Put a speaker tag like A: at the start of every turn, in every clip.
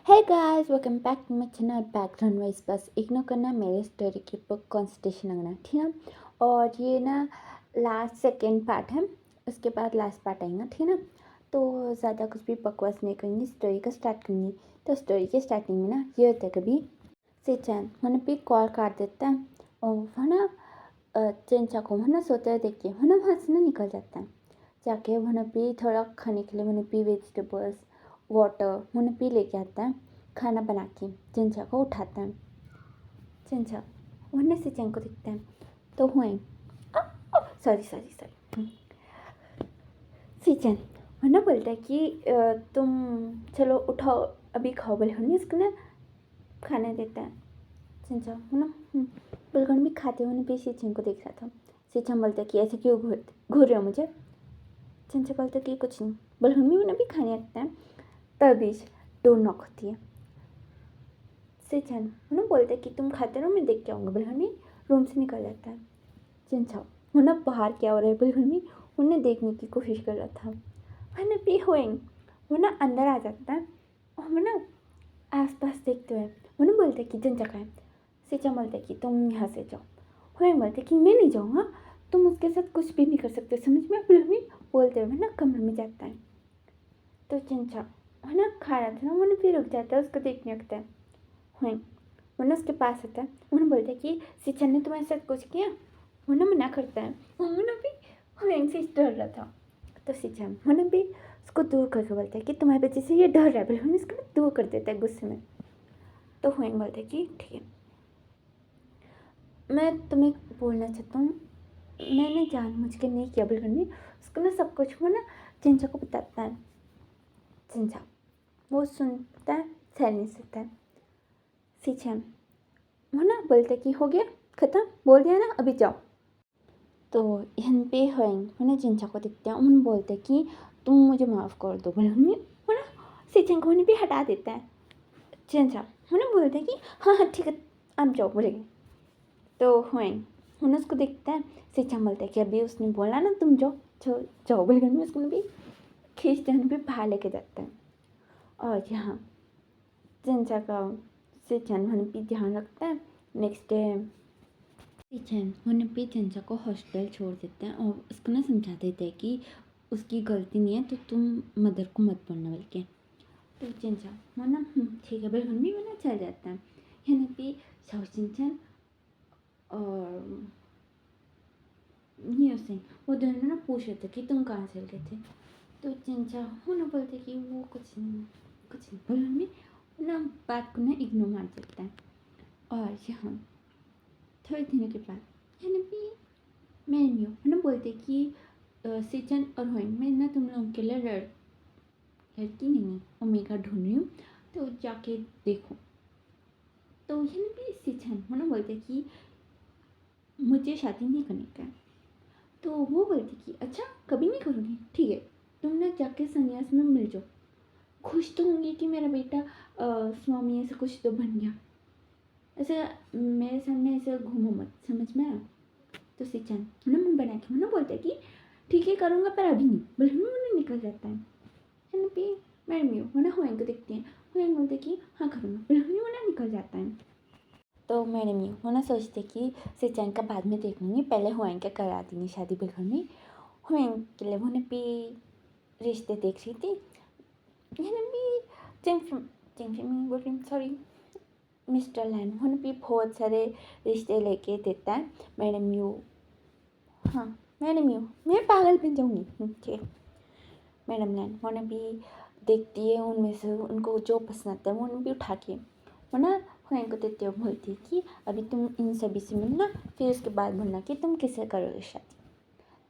A: Hey guys welcome back to my channel background wise. बस ignore करना मेरे story की बुक कॉन्स्टिट्यूशन लगना, ठीक है। और ये ना लास्ट सेकेंड पार्ट है, उसके बाद लास्ट पार्ट आएगा, ठीक है ना। तो ज़्यादा कुछ भी बकवास नहीं करेंगे, स्टोरी का स्टार्ट करेंगे। तो स्टोरी के स्टार्टिंग में ना ये होता है, कभी सिचन मैंने भी कॉल काट देता है और है ना चेंचा को है ना सोते हुए देख के है ना वहाँ से ना निकल जाता है। जाके वहाँ भी थोड़ा खाने के लिए वहाँ भी वेजिटेबल्स वाटर वहाँ भी लेके आता है। खाना बना के चिंचा को उठाता है। चिंचा वहाँ से चैन को दिखता है तो हुए सॉरी सीचन वरना बोलता है कि तुम चलो उठाओ अभी खाओ। बलगन भी उसको ना खाना देता है। चिंचा है ना बलगन भी खाते हुए भी सीचन को देख रहा था। सीचन बोलता है कि ऐसे क्यों घूर रहे हो मुझे। चिंचा बोलता है कि कुछ नहीं। बलगन भी उन्हें भी खाने लगता है। तभी डोर नॉक होती है। सिचन उन्हें बोलते हैं कि तुम खाते रहो, मैं देख के आऊँगा। बलहनी रूम से निकल जाता है। चिंचा उन्हें बाहर क्या हो रहा है बलहनी उन्हें देखने की कोशिश कर रहा था। मैंने भी होएंग उन्हें अंदर आ जाता है और मैं ना आसपास देखते हुए उन्हें बोलते कि चिंचा खाए। सिचा बोलते कि तुम यहाँ से जाओ। होएंग बोलते कि मैं नहीं जाऊँगा, तुम उसके साथ कुछ भी नहीं कर सकते, समझ में। बलहनी बोलते हुए ना कमरे में जाता है। तो चिंचा है ना खा रहा था ना, उन्हें फिर रुक जाता है, उसको देखने लगता है। हुई मुन्ना उसके पास आता है। मुन्ना बोलता है कि सिचन ने तुम्हारे साथ कुछ किया। मुन्ना मना करता है। मुन्ना भी हुएंग से डर रहा था। तो सिचन मुन्ना भी उसको दूर करके बोलता है कि तुम्हारे बच्चे से ये डर रहा है। बिल्कुल इसको दूर कर देता है गुस्से में। तो हुएंग बोलता है कि ठीक है, मैं तुम्हें बोलना चाहता हूँ, मैंने जानबूझ के नहीं किया। बिल्कुल नहीं, उसको ना सब कुछ वो ना चिंचा को बताता है। चिंचा वो सुनता है, साइलेंस रहता है। सिचन वो ना बोलते कि हो गया ख़त्म, बोल दिया ना, अभी जाओ। तो यहाँ पे होएंग उन्हें चिंचा को दिखते हैं। उन्हें बोलते कि तुम मुझे माफ़ कर दो। बोले उन्हें ना सिचन को उन्हें भी हटा देता है। चिंचा उन्हें बोलते कि हाँ हाँ ठीक है आप जाओ बोले। तो होएंग उन्हें उसको दिखता है। सिचन बोलते कि अभी उसने बोला ना तुम जाओ जाओ जाओ बोले उसको भी खींचते हैं, भी बाहर लेके जाता है। और यहाँ चिंचा का सिचन उन्हें भी ध्यान रखता है। नेक्स्ट डे सिचन उन्हें भी चिंचा को हॉस्टल छोड़ देते हैं और उसको ना समझा देते हैं कि उसकी गलती नहीं है, तो तुम मदर को मत बोलना बल्कि। तो चिंचा वो ना ठीक है बिल्कुल भी वो ना चल जाता है। यानी कि चिंचन और न्यू सिंह वो दोनों ना पूछ रहे थे कि तुम कहाँ चल गए थे। तो चिंचा वो ना बोलते कि वो कुछ नहीं बिल्कुल भी ना बात को ना इग्नोर मार देता है। और यहाँ थोड़े दिनों के बाद यानी कि मैं न्यू है ना बोलते कि सिचन और होइंग मैं ना तुम लोगों के लिए लड़की नहीं ओमेगा ढूंढ रही हूँ, तो जाके देखो। तो ये भी सिचन है ना बोलते कि मुझे शादी नहीं करने का। तो वो बोलती कि अच्छा कभी नहीं करूँगी, ठीक है तुम ना जाके संन्यास में मिल जाओ, खुश तो होंगी कि मेरा बेटा स्वामी ऐसा कुछ तो बन गया। ऐसे मेरे सामने ऐसे घूमो मत, समझ में आया। तो सिचन उन्हें मुँह बना के उन्हें बोलते कि ठीक है करूँगा पर अभी नहीं। बोले उन्हें निकल जाता है। पे मैडम यू होना होएंगे को देखते हैं। होएंगे बोलते कि हाँ करूँगा। बोले होना निकल जाता है। तो मैडम यू होना सोचते कि सिचन का बाद में देख लूँगी, पहले होएंगे करा देंगे शादी बिल्कुल नहीं। होएंगे के लिए उन्हें भी रिश्ते देख रही थी। मैंने भी जेंफी बोल रही सॉरी मिस्टर लैन उन्हें भी बहुत सारे रिश्ते लेके देता है। मैडम यू हाँ मैडम यू मैं पागल बन जाऊँगी, ठीक है। मैडम लैन उन्हें भी देखती है, उनमें से उनको जो पसंद आता है वो उन्हें भी उठा के वो ना होएंग को देते हुए बोलती है कि अभी तुम इन सभी से मिलना, फिर उसके बाद बोलना कि तुम किससे करोगे शादी।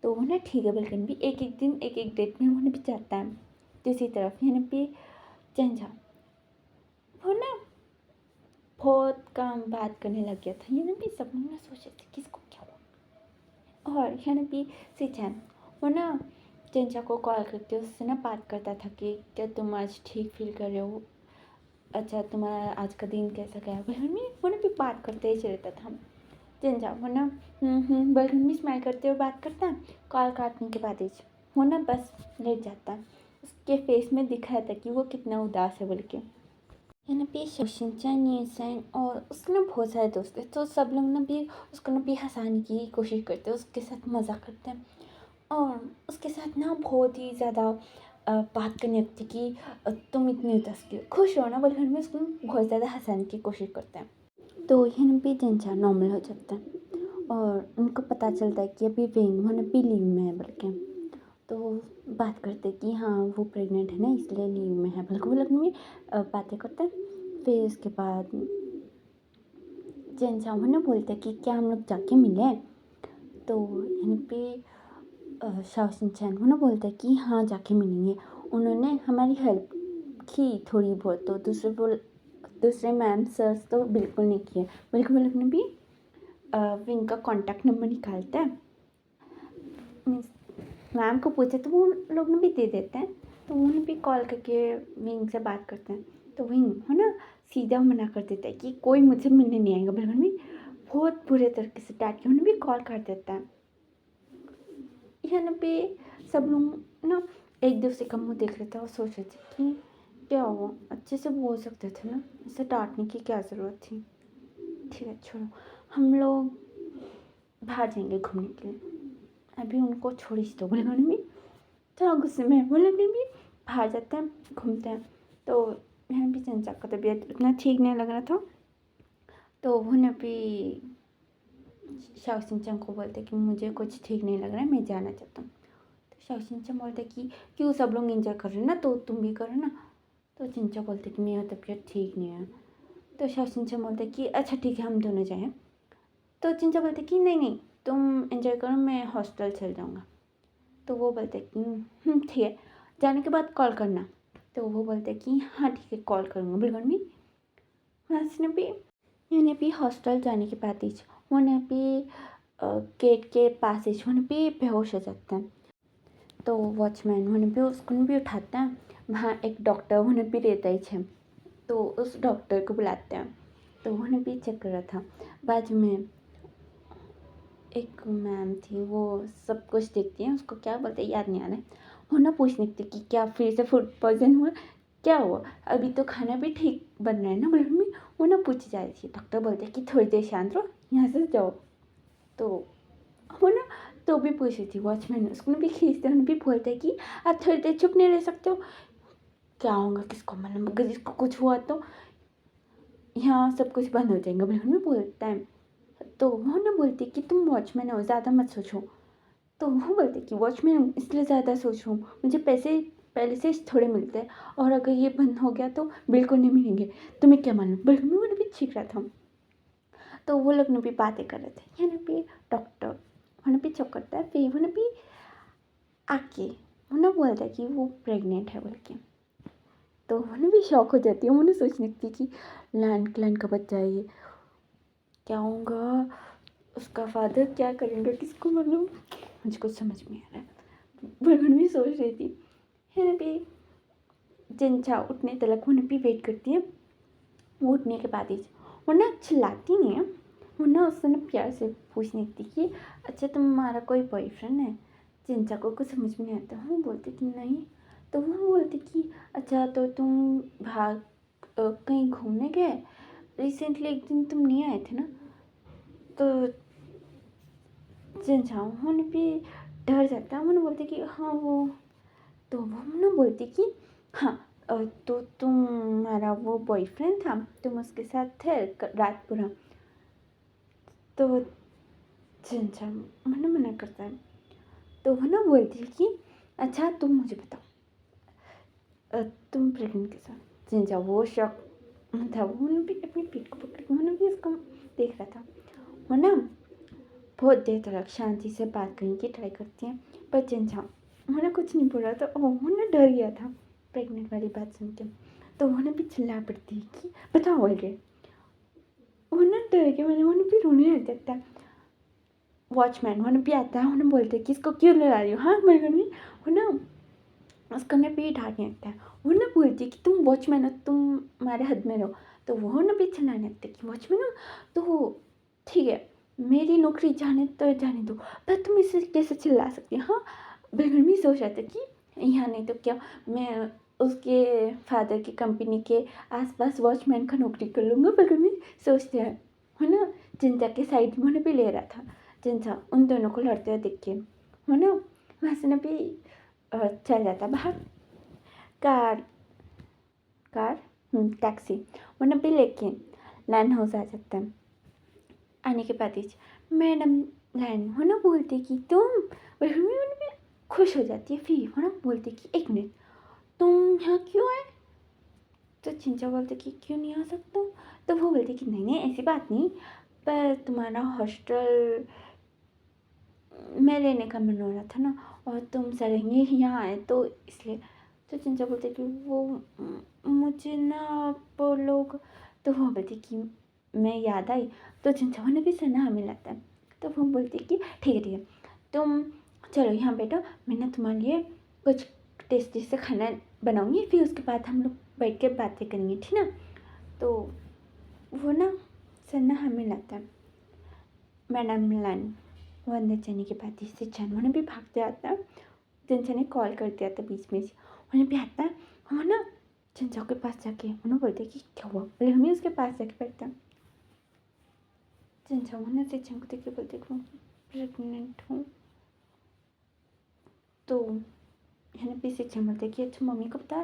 A: तो वो ना ठीक है बिल्कुल भी एक एक दिन एक एक डेट में उन्हें भी जाता है। दूसरी तरफ यानी भी चंजा वो ना बहुत काम बात करने लग गया था। यानी भी सब लोग ना सोचे थे किसको क्या हुआ। और यानी भी सिचन वो ना चंचा को कॉल करके उससे ना बात करता था कि क्या तुम आज ठीक फील कर रहे हो, अच्छा तुम्हारा आज का दिन कैसा गया। बलहन उन्हें भी बात करते ही रहता था। चंचा वो ना बलहन भी स्माइल करते हुए बात करता है। कॉल काटने के बाद ही वो ना बस लेट जाता है। उसके फेस में दिख रहा था कि वो कितना उदास है बोल के। यहाँ पे शिनचैन ये और उसके ना बहुत सारे दोस्त हैं, तो सब लोग ना भी उसको ना भी हंसाने की कोशिश करते हैं, उसके साथ मज़ा करते हैं और उसके साथ ना बहुत ही ज़्यादा बात करने लगती कि तुम इतनी उदास क्यों, खुश हो ना बोले, घर में उसको बहुत ज़्यादा हंसाने की कोशिश करते हैं। तो यहाँ पे जिनचा नॉर्मल हो जाता है और उनको पता चलता है कि अभी विंग होने भी लीव में है बल्कि, तो बात करते कि हाँ वो प्रेग्नेंट है ना इसलिए लीव में है बल्कि, वो लोग में बातें करते हैं। फिर उसके बाद जिन साहू ने बोलते कि क्या हम लोग जाके मिले, तो यहाँ पे शाओ शिनचैन को ना बोलते कि हाँ जाके मिलेंगे, उन्होंने हमारी हेल्प की थोड़ी बहुत, तो दूसरे मैम सर्स तो बिल्कुल नहीं किए, बल्कि वो लोग ने भी विंग का कॉन्टैक्ट नंबर निकालता है, मीन्स मैम को पूछे तो वो लोग ने भी दे देते हैं, तो उन्होंने भी कॉल करके विंग से बात करते हैं। तो विंग है ना सीधा मना कर देता है कि कोई मुझसे मिलने नहीं आएगा, बल्कि भी बहुत बुरे तरीके से डांट के उन्हें भी कॉल कर देता है। यहाँ पे सब लोग ना एक दूसरे का मुँह देख रहे थे और सोच रहे थे कि क्या हुआ, अच्छे से बोल सकते थे ना, इसे डांटने की क्या ज़रूरत थी। ठीक है छोड़ो, हम लोग बाहर जाएंगे घूमने के लिए, अभी उनको छोड़िस तो, बोले उन्होंने भी थोड़ा गुस्से में, बोले भी बाहर जाते हैं घूमते हैं। तो यहाँ भी चंचा का तबीयत इतना ठीक नहीं लग रहा था, तो उन्होंने भी शाओ शिनचैन को बोलते कि मुझे कुछ ठीक नहीं लग रहा है, मैं जाना चाहता हूँ। तो शाओ शिनचैन बोलते कि क्यों सब लोग एंजॉय कर रहे हैं ना, तो तुम भी करो ना। तो चिंचा बोलते कि मेरा तबीयत ठीक नहीं है। तो शाओ शिनचैन बोलते कि अच्छा ठीक है हम दोनों जाएँ। तो चिंचा बोलते कि नहीं नहीं तुम एंजॉय करो, मैं हॉस्टल चल जाऊँगा। तो वो बोलते कि ठीक है, जाने के बाद कॉल करना। तो वो बोलते कि हाँ ठीक है कॉल करूँगा बिल्कुल भी। उसने भी यानी भी हॉस्टल जाने के बाद ही उन्हें भी गेट के पास ही उन्हें भी बेहोश हो जाता है। तो वॉचमैन उन्हें भी उसको भी उठाता है, वहाँ एक डॉक्टर उन्हें भी रहता ही है, तो उस डॉक्टर को बुलाते हैं। तो उन्हें भी चेक कर रहा था, बाद में एक मैम थी वो सब कुछ देखती है, उसको क्या बोलते हैं याद नहीं आ रहा है, वो ना पूछने लगती कि क्या फिर से फूड पॉइजन हुआ, क्या हुआ, अभी तो खाना भी ठीक बन रहा है ना, बोले मम्मी। वो ना पूछी जा रही थी, डॉक्टर बोलते कि थोड़ी देर शांत रहो, यहाँ से जाओ। तो वो ना तो भी पूछ रही थी वॉचमैन, उसको भी खींचते हैं, भी बोलते हैं कि आप थोड़ी देर चुप नहीं रह सकते हो, क्या होगा किसको मालूम, अगर जिसको कुछ हुआ तो यहाँ सब कुछ बंद हो जाएगा, बोले मम्मी बोलता है। तो वो ना बोलती कि तुम वॉचमैन हो, ज़्यादा मत सोचो। तो वो बोलते कि वॉचमैन इसलिए ज़्यादा सोच रहा हूँ, मुझे पैसे पहले से थोड़े मिलते हैं और अगर ये बंद हो गया तो बिल्कुल नहीं मिलेंगे, तुम्हें क्या मालूम, बल्कि मैं भी छींक रहा था। तो वो लोग ने भी बातें कर रहे थे, यहाँ भी डॉक्टर उन्हें भी चेक करता है, फिर उन्हें भी आके उन्हें बोलता है कि वो प्रेग्नेंट है बोल के। तो उन्हें भी शौक हो जाती है, उन्हें सोचने लगती कि लैंड क्लैंड का बच्चा है ये, क्या होगा, उसका फादर क्या करेंगे किसको मालूम, मुझे कुछ समझ में आ रहा है, बरगुन भी सोच रही थी। है ना भी जिनचा उठने तक उन्हें भी वेट करती है, वो उठने के बाद ही वो ना चिल्लाती नहीं है, वो ना उससे ना प्यार से पूछने लगती कि अच्छा तुम्हारा कोई बॉयफ्रेंड है। जिनचा को कुछ समझ में नहीं आता, वो बोलती कि नहीं। तो वो बोलती कि अच्छा तो तुम बाहर कहीं घूमने गए रिसेंटली, एक दिन तुम नहीं आए थे ना। तो जिनचा उन्होंने भी डर जाता है, उन्होंने बोलते कि हाँ वो, तो वो ना बोलती कि हाँ तो तुम्हारा वो बॉयफ्रेंड था, तुम उसके साथ थे रात पूरा। तो जिनचा मना मना करता है, तो वो ना बोलती है कि अच्छा तुम मुझे बताओ तुम प्रेग्नेंट के साथ। जिनचा वो शौक था, वो भी अपनी पीठ को पकड़ के उन्होंने भी उसको देख रहा था। वो ना बहुत देर तक शांति से बात करने की ट्राई करती हैं, पर जिनचा उन्होंने कुछ नहीं बोला, तो वो ना डर गया था प्रेग्नेंट वाली बात सुन के। तो उन्होंने भी चिल्ला पड़ती कि बताओ बोल के, वो ना डर के मैंने उन्हें भी रोने लग जाता है। वॉचमैन उन्हें भी आता है, उन्हें बोलते कि इसको क्यों लड़ा रही हो, हाँ मेरे को नहीं, वो ना उसको ना भी डांटने लगता है। वो ना बोलती कि तुम वॉचमैन हो, तुम हमारे हद में रहो। तो वो ना भी चिल्लाने लगते कि वॉचमैन हो तो ठीक है, मेरी नौकरी जाने तो जाने दो, पर तुम इसे कैसे चिल्ला सकती हो। हाँ बिल्कुल भी सोच रहा था कि यहाँ नहीं तो क्या मैं उसके फादर की कंपनी के आसपास वॉचमैन का नौकरी कर लूँगा, बगल में सोचते हैं, है ना। जिनता के साइड में उन्हें भी ले रहा था। जिनता उन दोनों को लड़ते हुए देख के, है ना, वहाँ से ना भी चल जाता बाहर। कार कार टैक्सी उन्हें भी लेके लैंड हाउस आ जाता है। आने के बाद ही मैडम लैंड है ना बोलती कि तुम, भी खुश हो जाती है। फिर है ना बोलती कि एक मिनट, तुम यहाँ क्यों आए? तो चिंचा बोलते कि क्यों नहीं आ सकता। तो वो बोलती कि नहीं नहीं ऐसी बात नहीं, पर तुम्हारा हॉस्टल मैं लेने का मन हो रहा था ना, और तुम सरेंगे यहाँ आए तो इसलिए। तो चिंचा बोलते कि वो मुझे ना आप लोग। तो वो बोलती कि मैं याद आई। तो चिंचा ने भी सना मिलाता है। तो वो बोलती कि ठीक है तुम चलो यहाँ बैठो, मैं ना तुम्हारे लिए कुछ टेस्टी से खाना बनाऊँगी, फिर उसके बाद हम लोग बैठ के बातें करेंगे, ठीक ना। तो वो ना सन्ना हमें लाता है। मैडम लाइन वो अंदर जाने के बाद इससे उन्हें भी भागते आता है। चंचा ने कॉल कर दिया था बीच में से, उन्हें भी आता है। वो ना चंचा के पास जाके उन्हें बोलते कि क्या हुआ, बोले हमें उसके पास जाके बैठता। चंचा वो ना सिंचा को देख के बोलते कि प्रेगनेंट हूँ। तो है ना भी सिंचा बोलते कि अच्छा मम्मी को बता।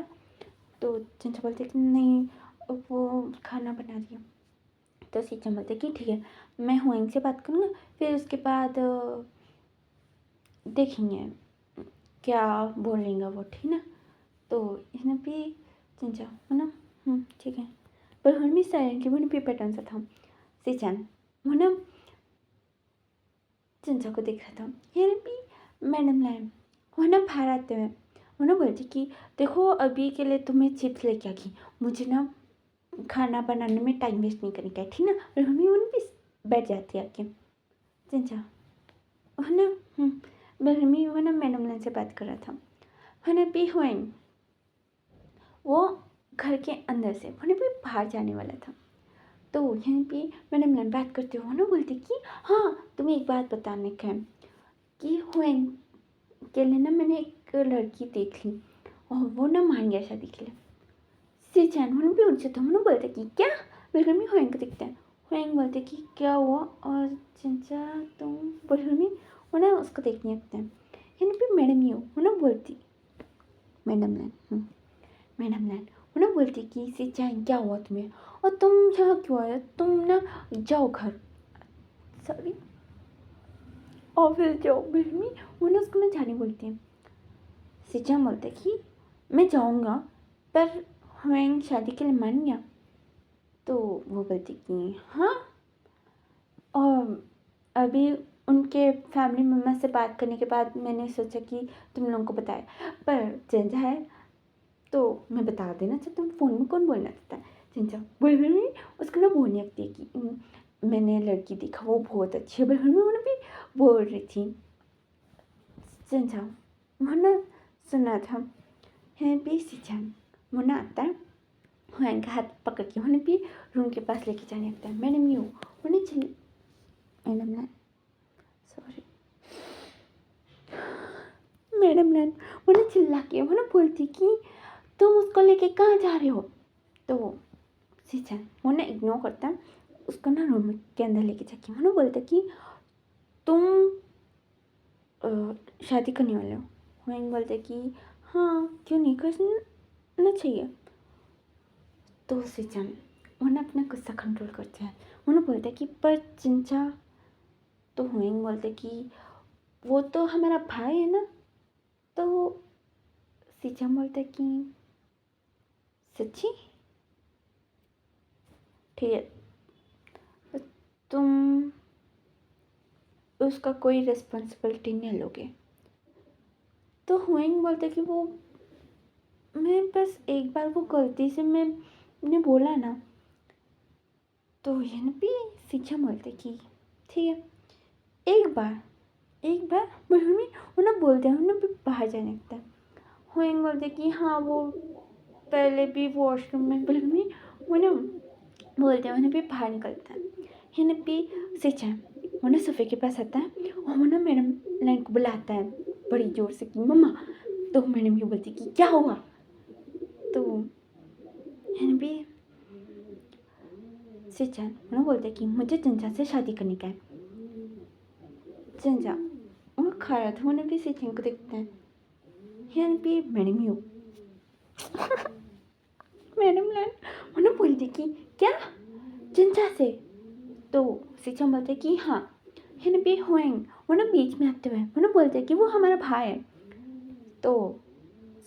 A: तो चंचा बोलते कि नहीं वो खाना बना रही है। तो सिंचा बोलते कि ठीक है मैं हुएंग से बात करूँगा, फिर उसके बाद देखेंगे क्या बोलेंगे वो, ठीक ना। तो इसने भी चंचा है ना ठीक है, पर हमें साइलेंटली वो भी पैटर्न सा था। सिंचान वो ना चंचा को देख रहा था। ये भी मैडम लाइन वो ना बाहर आते हुए वो ना बोलती कि देखो अभी के लिए तुम्हें चिप्स लेके आ गई, मुझे ना खाना बनाने में टाइम वेस्ट नहीं करने का, ठीक ना। और हमें वो भी बैठ जाती है आके। चंचा है ना बहरमी वो ना मैडम लाइन से बात कर रहा था। है ना भी हुआ वो घर के अंदर से उन्हें भी बाहर जाने वाला था। तो यहाँ पे मैडम लाइन बात करते हुए ना बोलती कि हाँ तुम्हें एक बात बताने का है कि हुएन के लिए ना मैंने एक लड़की देख ली और वो ना मान गया शादी के लिए। सिंचान उन्हें भी उनसे तो उन्हें बोलते कि क्या, बिल्कुल भी हुएंग को दिखते हैं। हुएंग बोलते कि क्या हुआ, और चिंचा तुम बिल्कुल भी उन्हें उसको देखने लगते हैं। यहाँ पे मैडम यू उन्हें बोलती मैडम लाइन मैडम लाइन उन्हें बोलती कि सिंचान क्या हुआ तुम्हें, और तुम यहाँ क्यों आए, तुम ना जाओ घर, सॉरी ऑफिस जाओ। बिल्कुल उन्हें उसको ना जाने बोलती है। सिंचान बोलते कि मैं जाऊँगा, पर हुएंग शादी के लिए मान गया। तो वो बोलती कि हाँ, और अभी उनके फैमिली मेम्बर से बात करने के बाद मैंने सोचा कि तुम लोगों को बताया, पर झंझा है तो मैं बता देना चाहता हूँ। फ़ोन में कौन बोलना चाहता है, झंझा बोल उसको ना बोलने लगती है कि मैंने लड़की देखा वो बहुत अच्छी है, बल्कि उन्होंने भी बोल रही थी। झंझा मुन्ना सुना था है भी सिंचान मुन्ना आता है हुएंग का हाथ पकड़ के उन्हें भी रूम के पास लेके जाने लगता है। मैडम यू उन्हें madam line sorry madam line उन्हें चिल्ला के उन्हें बोलती कि तुम उसको लेके कहाँ जा रहे हो। तो सिंचान उन्हें इग्नोर करता है, उसको ना रूम के अंदर लेके जाके उन्हें बोलता कि तुम शादी करने वाले हो। हुएंग बोलते कि हाँ क्यों नहीं करना चाहिए। तो सिंचान उन्हें अपना गुस्सा कंट्रोल करते हैं। उन्हें बोलते कि पर चिंचा। तो हुएंग बोलते कि वो तो हमारा भाई है ना। तो सिंचान बोलते कि सच्ची, ठीक है तो तुम उसका कोई रिस्पॉन्सिबिलिटी नहीं लोगे। तो हुएंग बोलते कि वो मैं बस एक बार वो गलती से मैंने बोला ना। तो ये ना भी सिंचान बोलते कि ठीक है एक बार बिल्कुल भी उन्हें बोलते हैं उन्हें भी बाहर जाने लगता है। हुएंग बोलते कि हाँ वो पहले भी वॉशरूम में बिल्कुल भी उन्हें बोलते हैं उन्हें भी बाहर निकलता है। उन्हें भी सिंचान उन्हें सोफे के पास आता है और उन्हें मैडम लाइन को बुलाता है बड़ी ज़ोर से कि मम्मा। तो मैडम ये बोलती कि क्या हुआ। तो है भी सिचन उन्हें बोलते कि मुझे चंचा से शादी करने का है। चंचा वो खा रहा था, उन्हें भी सिचन को देखते हैं। है भी मैडम यू मैडम लैन उन्हें बोलती कि क्या चंचा से? तो सिचन बोलते कि हाँ। है भी होएंग उन्हें बीच में आते हुए उन्हें बोलते कि वो हमारा भाई है। तो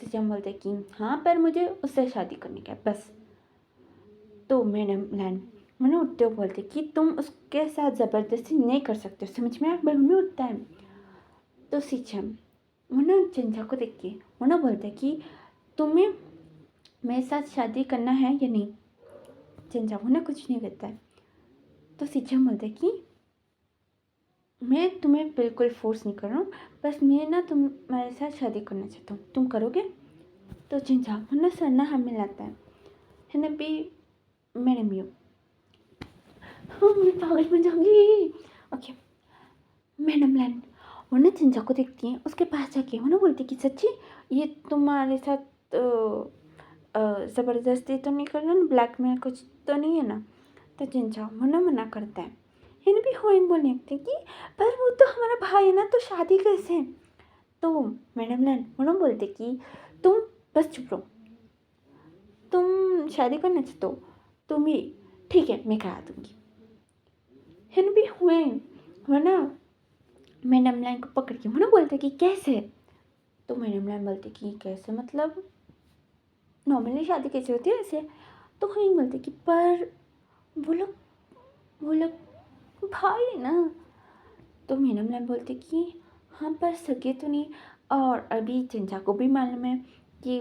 A: सिचन बोलते कि हाँ पर मुझे उससे शादी करने का है बस। तो मैडम लैन उन्हें उठते हुए बोलते कि तुम उसके साथ ज़बरदस्ती नहीं कर सकते, समझ में? बल में उठता है। तो सिचन उन्हें चंचा को देख के उन्हें बोलते कि तुम्हें मेरे साथ शादी करना है या नहीं? चंचा उन्हें कुछ नहीं कहता है। तो सिचन बोलते कि मैं तुम्हें बिल्कुल फोर्स नहीं कर रहा हूँ, बस मैं ना तुम्हारे साथ शादी करना चाहता हूँ, तुम करोगे? तो चंचा उन्हें सरना हाथ मिलाता है ना भी मैडम यू हाँ मैं पागल बन जाऊंगी। ओके मैडम लैन उन्हें चंचा को देखती हैं, उसके पास जाके उन्हें बोलती कि सच्ची ये तुम्हारे साथ ज़बरदस्ती तो नहीं कर रहा ना, ब्लैकमेल कुछ तो नहीं है ना? तो चंचा उन्हें मना करता है। इन भी होएंग बोलने लगते कि पर वो तो हमारा भाई है ना, तो शादी कैसे? तो मैडम लैन उन्हें बोलते कि तुम बस चुप रहो, तुम शादी करना चाहते हो तुम ही, ठीक है मैं करा दूँगी। हिन भी हुए ना मैडम लाइन को पकड़ के उन्हें बोलते कि कैसे? तो मैडम लाइन बोलते कि कैसे मतलब नॉर्मली शादी कैसे होती है ऐसे? तो हुएंग बोलते कि पर वो लोग भाई है ना। तो मैडम लाइन बोलते कि हाँ पर सगे तो नहीं, और अभी चंचा को भी मालूम है कि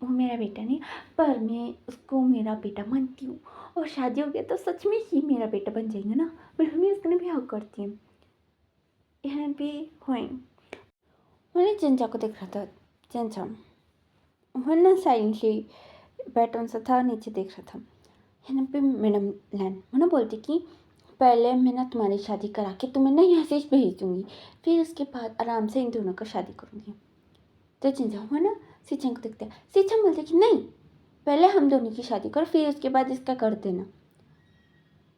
A: वो मेरा बेटा नहीं, पर मैं उसको मेरा बेटा मानती हूँ, और शादी हो गया तो सच में ही मेरा बेटा बन जाएगा ना, पर हमें उसने भी हक करती है। यहाँ भी हुएंग उन्हें चंचा को देख रहा था। चंचा वरना साइलेंटली बैटन सा था, नीचे देख रहा था। यहाँ पे मैडम लैन उन्हें बोलती कि पहले मैं ना तुम्हारी शादी करा के तुम्हें ना यहाँ से भेज दूँगी, फिर उसके बाद आराम से इन दोनों का शादी करूँगी। तो चिंचा हुआ ना सिचन को देखते हैं। सिचन बोलते कि नहीं पहले हम दोनों की शादी करो, फिर उसके बाद इसका कर देना।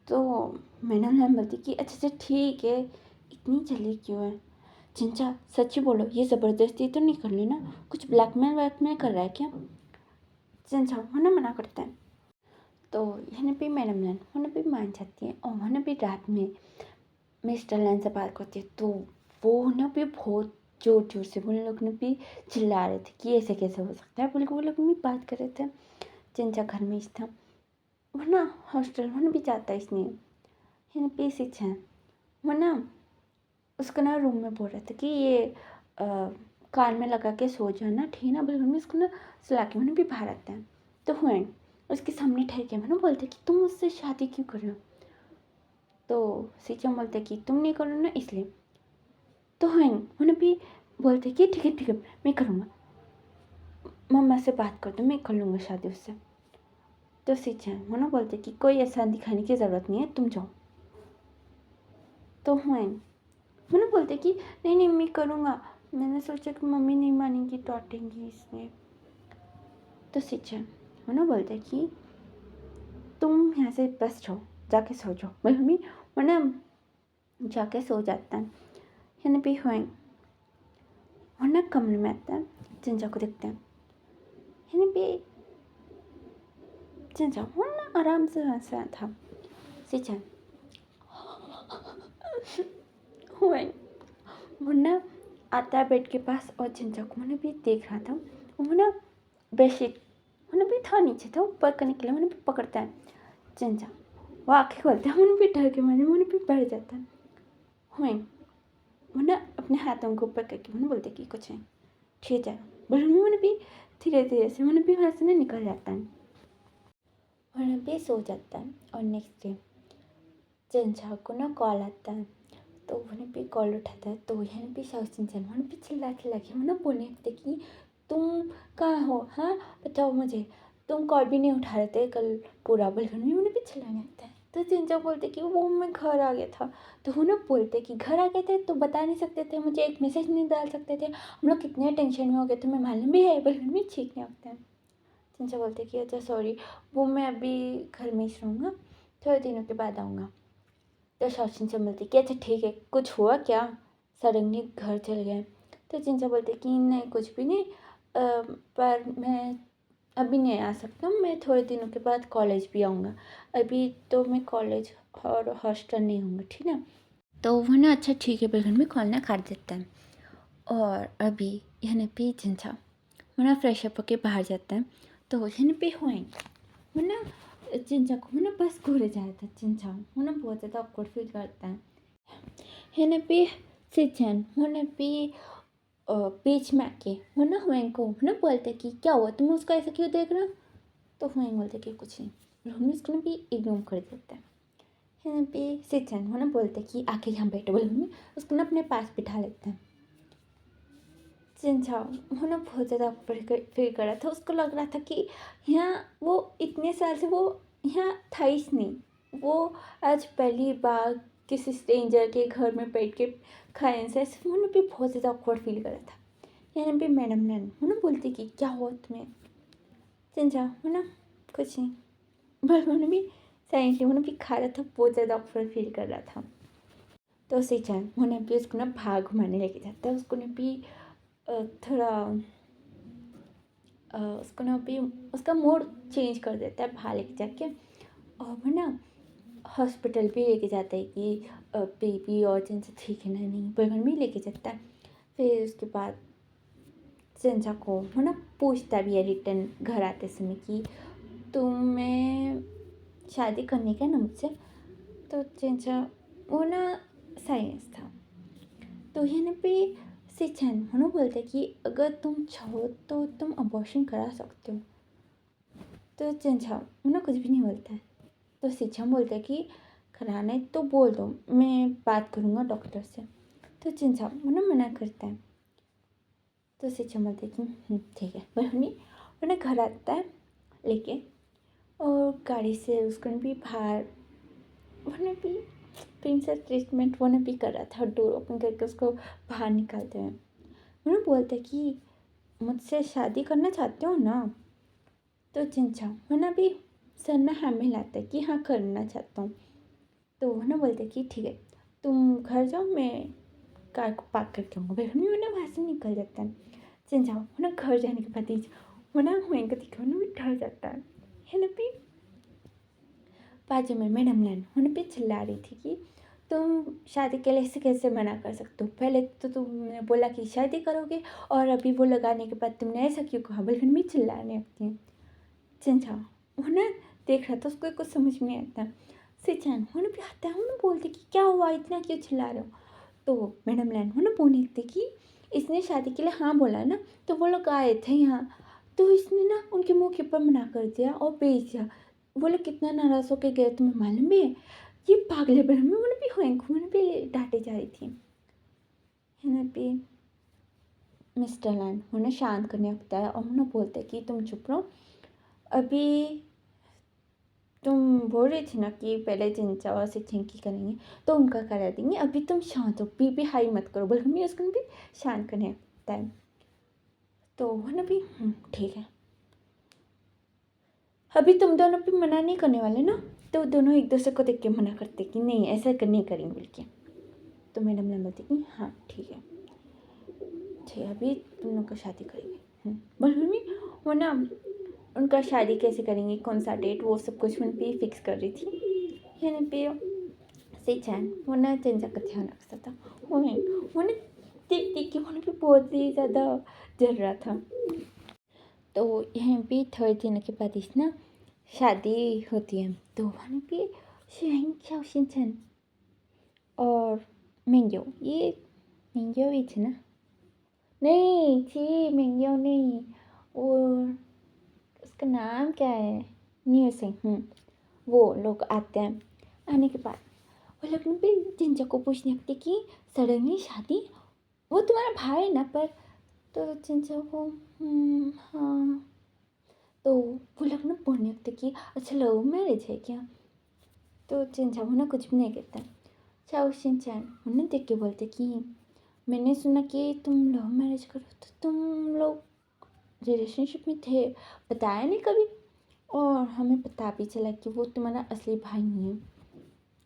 A: तो मैडम लैन बोलती कि अच्छा अच्छा ठीक है, इतनी जल्दी क्यों है? चिंचा सच ही बोलो, ये ज़बरदस्ती तो नहीं कर लेना, कुछ ब्लैकमेल वैकमेल कर रहा है क्या? चिंचा उन्हें मना करता है। तो यहाँ पे मैडम लैन उन्हें भी मान जाती है, और उन्हें भी रात में मिस्टर लैन से बात करती है। तो वो उन्हें भी बहुत जोर जोर से उन लोग ने भी चिल्ला रहे थे कि ऐसे कैसे हो सकता है, बोल के वो लोग भी बात कर रहे थे। चिंचा घर में ही था, वो ना हॉस्टल में भी जाता है इसलिए यहाँ पे सिच है। वो ना उसका ना रूम में बोल रहा था कि ये कान में लगा के सो जाना, ठीक ना? बिल्कुल में उसको ना सुला के मैंने भी बाहर आता है। तो हुए उसके सामने ठहर के मैंने बोलते कि तुम उससे शादी क्यों कर रहे हो? तो सीचम बोलते कि तुम नहीं करो ना इसलिए। तो हुए उन्हें भी बोलते कि ठीक है मैं करूँगा, मम्मा से बात कर दो, मैं कर लूँगा शादी उससे। तो सीचम उन्हें बोलते कि कोई ऐसा दिखाने की ज़रूरत नहीं है, तुम जाओ। तो हुए उन्हें बोलते कि नहीं मैं करूँगा, मैंने सोचा कि मम्मी नहीं मानेंगी, डांटेंगी इसलिए। तो सिचन उन्हें बोलते कि तुम यहाँ से बस जाओ, जाके सो जाओ। मम्मी उन्हें जाके सो जाता है। यहाँ पे हुए उन्हें कमरे में आता है, चिंचा को देखते हैं। यहाँ पे चिंचा उन्हें आराम से हंस रहा था। सिचन हुए मुन्ना आता है बेड के पास, और चिंचा को मैंने भी देख रहा था। मुन्ना बेडशीट मैंने भी था नीचे था, ऊपर करने के लिए मैंने भी पकड़ता है। चिंचा वो आँखें खोलता है, मैंने भी डर के मैंने भी बैठ जाता है। हुए मुन्ना अपने हाथों को ऊपर करके मैंने बोलते कि कुछ नहीं, ठीक है। बलून मैंने भी धीरे धीरे से मैंने भी वहाँ से निकल जाता है, मैंने भी सो जाता है। और नेक्स्ट डे चिंचा को ना कॉल आता है, तो उन्हें भी कॉल उठाता है। तो यहाँ भी साउथ चिंचन उन्हें भी चिल्ला के उन्हें बोलने लगते कि तुम कहाँ हो, हाँ बताओ मुझे, तुम कॉल भी नहीं उठा रहे थे कल पूरा। बलून में उन्हें भी चिल्लाने लगता है। तो चिंचा बोलते कि वो मैं घर आ गया था। तो उन्हें बोलते कि घर आ गए थे तो बता नहीं सकते थे मुझे, एक मैसेज नहीं डाल सकते थे, हम लोग कितने टेंशन में हो गए, तुम्हें मालूम भी है। बलून में चीखने लगता है। चिंचा बोलते कि अच्छा सॉरी, वो मैं अभी घर में ही रहूँगा, थोड़े दिनों के बाद आऊँगा। तो चिंचा बोलती कि अच्छा ठीक है, कुछ हुआ क्या, सडनली घर चले गए। तो चिंचा बोलते कि नहीं कुछ भी नहीं, पर मैं अभी नहीं आ सकता हूँ, मैं थोड़े दिनों के बाद कॉलेज भी आऊँगा, अभी तो मैं कॉलेज और हॉस्टल नहीं हूँगा, ठीक है। तो वो ना अच्छा ठीक है बिल्कुल में खोलना काट देता है। और अभी यहाँ पे चिंचा वो ना फ्रेश अप होके बाहर जाता है। तो यहाँ पे हुए वो ना चिंचा को वो ना बस घूरे जाता है। चिंचा वो ना बहुत ज़्यादा ऑकवर्ड फील करता है। यहाँ पे सिचन वो ना पे बीच में आके वो ना हुएंग को ना बोलते कि क्या हुआ, तुम उसको ऐसा क्यों देख रहे हो। तो हुएंग बोलते कि कुछ नहीं, रोहनी उसको ना भी इग्नोर कर देता है। यहाँ पे सिचन वो ना बोलते कि आके यहाँ बैठो, बोले उसको ना अपने पास बिठा लेते हैं। चिंचा वो ना बहुत ज़्यादा फील कर रहा था, उसको लग रहा था कि यहाँ वो इतने साल से वो यहाँ था ही नहीं, वो आज पहली बार किसी स्ट्रेंजर के घर में बैठ के खाने से वो ना भी बहुत ज़्यादा ऑकवर्ड फील कर रहा था। यहाँ पे मैडम नैन वो ना बोलती कि क्या हुआ तुम्हें। चिंचा वो ना कुछ नहीं, बस उन्होंने भी साइलेंटली उन्होंने भी खा रहा था, बहुत ज़्यादा ऑकवर्ड फील कर रहा था। तो सिचन उन्हें भी उसको ना भाग घुमाने लेके जाता है, उसको ना भी थोड़ा उसको ना भी उसका मूड चेंज कर देता है बाहर लेके जाके। और वो ना हॉस्पिटल भी लेके जाता है कि बेबी और चिंचा ठीक है ना नहीं, बलगन भी लेके जाता है। फिर उसके बाद चिंचा को वो ना पूछता भी है रिटर्न घर आते समय कि तुम्हें शादी करने का ना मुझसे। तो चिंचा वो ना साइलेंस था। तो यहाँ पे सिचन वो ना बोलते कि अगर तुम चाहो तो तुम अबॉर्शन करा सकते हो। तो चिंचा वो ना कुछ भी नहीं बोलता है। तो सिचन बोलता है कि कराना है तो बोल दो, मैं बात करूँगा डॉक्टर से। तो चिंचा वो ना मना करता है। तो सिचन बोलते है कि ठीक है, पर वो ना घर आता है लेके, और गाड़ी से उसको भी बाहर वो ना भी प्रिंसेस ट्रीटमेंट वो ना भी कर रहा था, डोर ओपन करके उसको बाहर निकालते हैं। वो ना बोलते कि मुझसे शादी करना चाहते हो ना। तो चिंचा वो ना भी सर में हाँ मिलाता है कि हाँ करना चाहता हूँ। तो वो ना बोलते कि ठीक है तुम घर जाओ, मैं कार को पार्क करके आऊँगा। फिर वो ना वहाँ से निकल जाता है। चिंचा वो ना घर जाने के बाद वो ना हुएंगे दिखे वो ना भी डर जाता है ना भी। बाजू में मैडम लैन उन्हें भी चिल्ला रही थी कि तुम शादी के लिए ऐसे कैसे मना कर सकते हो, पहले तो तुमने बोला कि शादी करोगे और अभी वो लगाने के बाद तुमने ऐसा क्यों कहा, बल्कि भी चिल्लाने लगती हैं। चिंचा उन्हें देख रहा था, उसको कुछ समझ में नहीं आता। सिचन उन्हें भी आता है, उन्हें बोलते कि क्या हुआ, इतना क्यों चिल्ला रहे हो। तो मैडम लैन उन्हें बोलने लगती कि इसने शादी के लिए हाँ बोला ना, तो वो लोग आए थे यहाँ, तो इसने ना उनके मुँह के ऊपर मना कर दिया और भेज दिया। वो लोग कितना नाराज़ होकर गए तुम्हें मालूम भी है। ये पागले बहन में उन्हें भी हुए, उन्हें भी डांटे जा रही थी। है भी मिस्टर लैंड उन्हें शांत करने लगता है और उन्हें बोलते कि तुम चुप रहो, अभी तुम बोल रही थी ना कि पहले चिंचा और सिचन की करेंगे तो उनका करा देंगे, अभी तुम शांत हो, बीपी हाई मत करो, बल्कि मैं उसको भी शांत करने लगता है। तो वो ना भी ठीक है, अभी तुम दोनों भी मना नहीं करने वाले ना। तो दोनों एक दूसरे को देख के मना करते कि नहीं ऐसा नहीं करेंगे बल्कि। तो मैडम ने बोलती कि हाँ ठीक है, ठीक है अभी तुम लोग का शादी करेंगे। बल्कि वो ना उनका शादी कैसे करेंगे, कौन सा डेट, वो सब कुछ उन पर फिक्स कर रही थी। यानी पे सिचन वो ना चिंचा का ध्यान रखता था। वो ना देख देख के उन्हें भी बहुत ही ज़्यादा जल रहा था। तो यहाँ पे थर्ड दिन के बाद इस ना शादी होती है। तो वहाँ पे शिनचन और मिंग्यो, ये मिंग्यो भी थी ना, नहीं थी मिंग्यो नहीं, और उसका नाम क्या है, न्यू सिंह, वो लोग आते हैं। आने के बाद वो लोग भी जिंजा को पूछने लगते कि सडनली शादी, वो तुम्हारा भाई है ना, पर तो जिंजा को हाँ। तो वो लोग ना बोलने लगते कि अच्छा लव मैरिज है क्या। तो चिंचा वो ना कुछ भी नहीं कहता। चाओ शिनचैन उन्हें देख के बोलते कि मैंने सुना कि तुम लव मैरिज करो, तो तुम लोग रिलेशनशिप में थे, बताया नहीं कभी, और हमें पता भी चला कि वो तुम्हारा असली भाई नहीं है।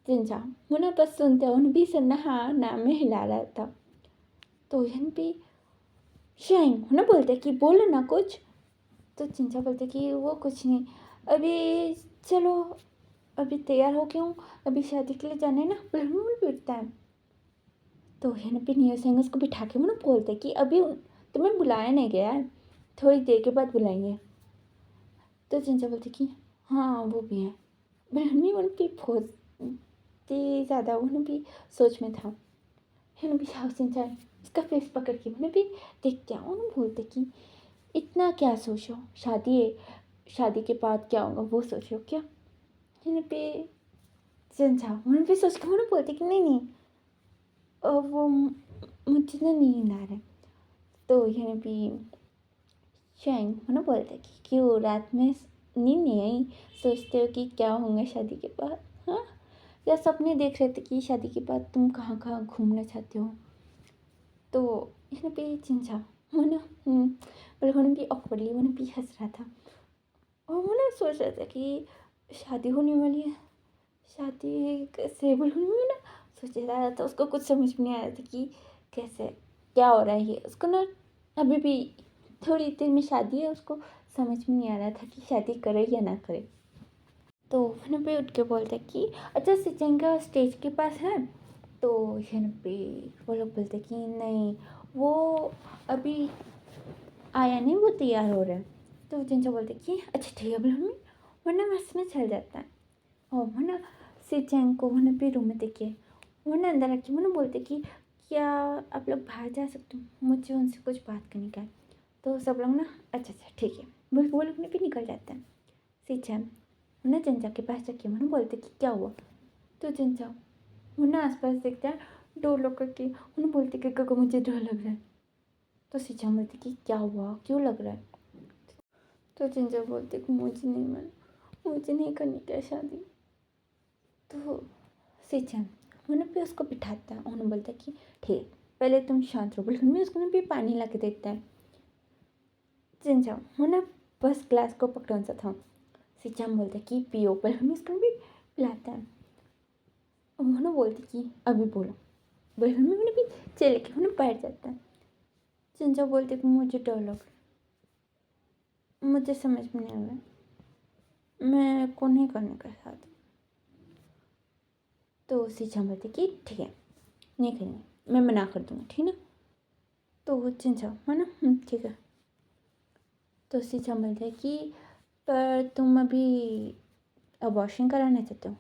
A: जिनजा मुना बस सुनते उन भी सन्ना हाँ नाम में हिला रहा था। तो यन भी शाइन ना बोलते कि बोलो ना कुछ। तो चिंचा बोलते कि वो कुछ नहीं, अभी चलो अभी तैयार हो गया हूँ, अभी शादी के लिए जाना है ना, बिल्कुल पीटता है। तो यन भी नहीं सेंगे उसको बिठा के मुना बोलते कि अभी तुम्हें बुलाया नहीं गया है, थोड़ी देर के बाद बुलाएंगे। तो चिंचा बोलती कि हाँ वो भी है। बहनी उनकी बहुत ही ज़्यादा उन्हें भी सोच में था। हिन भी हाउस चिंचा उसका फेस पकड़ के मैंने भी देखते हैं उन्हें बोलते कि इतना क्या सोचो, शादी है, शादी के बाद क्या होगा वो सोचो क्या। हिन पे चिंचा उन्हें भी सोच के उन्हें बोलते कि नहीं नहीं वो मुझे ना नींद आ रहा है। तो हिन भी शाइन उन्हें बोलते कि क्यों रात में नींद नहीं आई, सोचते हो कि क्या होगा शादी के बाद, हाँ, या सपने देख रहे थे कि शादी के बाद तुम कहाँ कहाँ घूमना चाहते हो। तो यहाँ पे चिंचा वो ना पर उन्हें भी ऑकवर्डली उन्हें भी हंस रहा था, और वो ना सोच रहा था कि शादी होने वाली है, शादी कैसे बोलूँ मैं ना, सोच रहा था। उसको कुछ समझ में नहीं आ रहा था कि कैसे क्या हो रहा है ये, उसको ना अभी भी थोड़ी देर में शादी है, उसको समझ में नहीं आ रहा था कि शादी करे या ना करे। तो वहाँ पे उठ के बोलते कि अच्छा सिचेंगा स्टेज के पास है। तो यहाँ पे वो लोग बोलते कि नहीं वो अभी आया नहीं, वो तैयार हो रहा है। तो जिनसे बोलते कि अच्छा ठीक है बोलो मम्मी, वरना बस में चल जाता है। और वो ना सिचेंग को वहाँ पे रूम में देखिए, वो ना अंदर आके वो ना बोलते कि क्या आप लोग बाहर जा सकते हो, मुझे उनसे कुछ बात करने का है। तो सब लोग ना अच्छा अच्छा ठीक है बोल वो लोग भी निकल जाते हैं। सिचेंग ना चंचा के पास जाके मैंने बोलते कि क्या हुआ। तो चंचा वो ना आसपास देखता है, डोर लॉक करके उन्हें बोलते कि काका मुझे डर लग रहा है। तो सिंचा बोलती कि क्या हुआ, क्यों लग रहा है। तो चंचा बोलते कि मुझे नहीं मन, मुझे नहीं करनी क्या शादी। तो सिंचा उन्हें भी उसको बिठाता है, उन्हें बोलता है कि ठीक पहले तुम शांत रहो, बोल मैं उसको भी पानी ला के देता है। चंचा वो ना बस ग्लास को पकड़न सा था, सिंचा बोलता है कि पियो, पर हमें उसको भी पिलाता है। उन्होंने बोलती कि अभी बोलो, बोल में मैंने भी चले के उन्हें बैठ जाता है। चंचा बोलती कि मुझे डर लग रहा है, मुझे समझ में नहीं आ रहा है, मैं को नहीं करने का साथ। तो सिंचा बोलती कि ठीक है नहीं करेंगे, मैं मना कर दूँगा ठीक ना। तो चंचा है ना ठीक है। तो सिंचा बोलते कि पर तुम अभी अबॉर्शन कराना चाहते हो।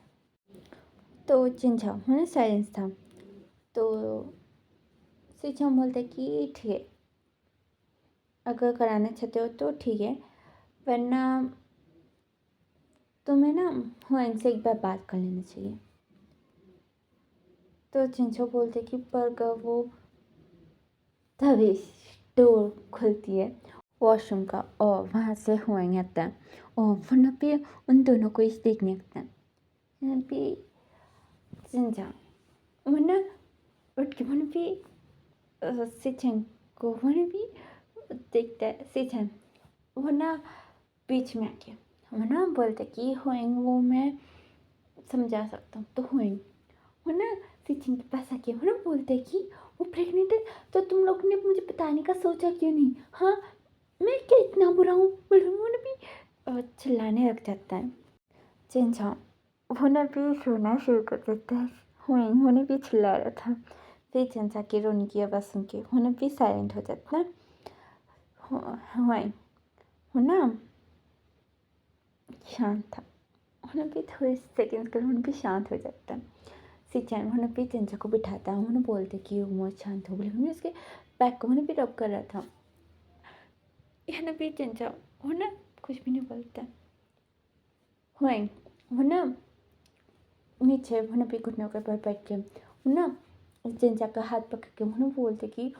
A: तो चिंचा है ना साइलेंस था। तो सिंचा बोलते कि ठीक है अगर कराना चाहते हो तो ठीक है, वरना तुम्हें ना हुआंग से एक बार बात कर लेना चाहिए। तो चिंचो बोलते कि पर वो तभी डोर खुलती है वॉशरूम का, और वहाँ से हुआंग आता है, और वरना भी उन दोनों को इस देखने लगता है। यहाँ पे चिंचा वरना उठ के वरना भी सिचन को वरना भी देखता है। सिचन वरना बीच में आके वरना बोलते कि हुआंग वो मैं समझा सकता हूँ। तो हुआंग वरना सिचन के पास आके वरना बोलते कि वो प्रेग्नेंट है, तो तुम लोग ने मुझे बताने का सोचा क्यों नहीं, हाँ मैं क्या इतना बुरा हूँ, उन्होंने भी चिल्लाने लग जाता है। चिंचा उन्हें भी रोना शुरू कर देता है, उन्हें भी चिल्ला रहा था। फिर चिंचा की रोने की आवाज़ सुन के उन्हें भी साइलेंट हो जाता है। ना शांत था, उन्हें भी थोड़े सेकेंड के लिए उन्हें भी शांत हो जाता है। सिंचाई उन्हें भी चिंचा को बिठाता है, उन्हें बोलते कि वो बहुत शांत हो, बोले उन्हें उसके बैक को उन्हें भी रब कर रहा था। यहाँ भी चिंचा वो ना कुछ भी नहीं बोलता। हुआंग वो ना नीचे उन्हें भी घुटनों के ऊपर बैठ के ना चिंचा का हाथ पकड़ के उन्हें बोलते कि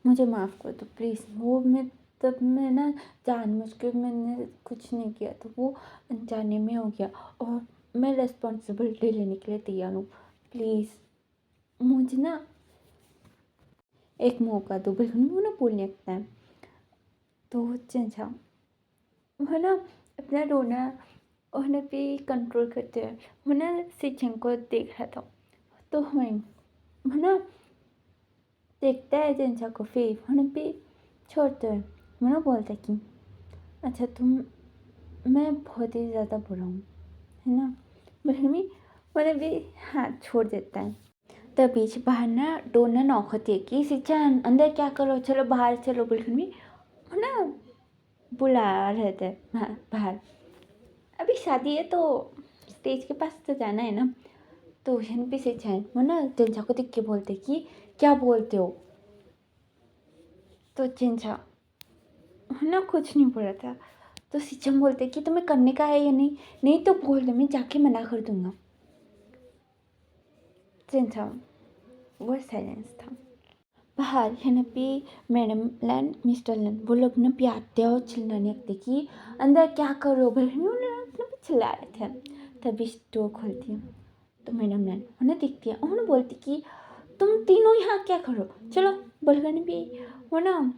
A: मुझे माफ़ कर दो प्लीज़, वो मैं ना जानबूझ के मैंने कुछ नहीं किया था, वो अनजाने में हो गया, और मैं रिस्पॉन्सिबिलिटी लेने के लिए तैयार हूँ, प्लीज़ मुझे ना एक मौका दो, बिल्कुल वो ना बोलने लगता है। तो चिंचा वो ना अपना रोना उन्हें भी कंट्रोल करते हुए वो ना सिचन को देख रहा था। तो वो ना देखता है चिंचा को, फिर उन्हें भी छोड़ते हुए वो ना बोलता कि अच्छा मैं बहुत ही ज़्यादा बुरा हूँ, है ना। बल्कि उन्हें भी हाथ छोड़ देता है। तब बीच बाहर ना डोर ना नॉक होती है कि सिचन अंदर क्या करो, चलो बाहर चलो। बिल्कुल भी वो ना बुला रहे थे बाहर। अभी शादी है तो स्टेज के पास तो जाना है ना। तो यहाँ पे सिचन वो ना चिंचा को देख के बोलते कि क्या बोलते हो। तो चिंचा ना कुछ नहीं बोला था। तो सिचन बोलते कि तुम्हें करने का है या नहीं, नहीं तो बोल दो, मैं जाके मना कर दूंगा। चिंचा वो साइलेंस था। बाहर यहाँ पे मैडम लैंड मिस्टर लैंड वो लोग ना भी आते हैं और चिल्लाने लगते कि अंदर क्या करो। भी चिल्ला रहे थे। तभी डोर खोलती है तो मैडम लैंड उन्हें दिखती है। उन्होंने बोलती कि तुम तीनों यहाँ क्या करो, चलो। बलगन भी वो ना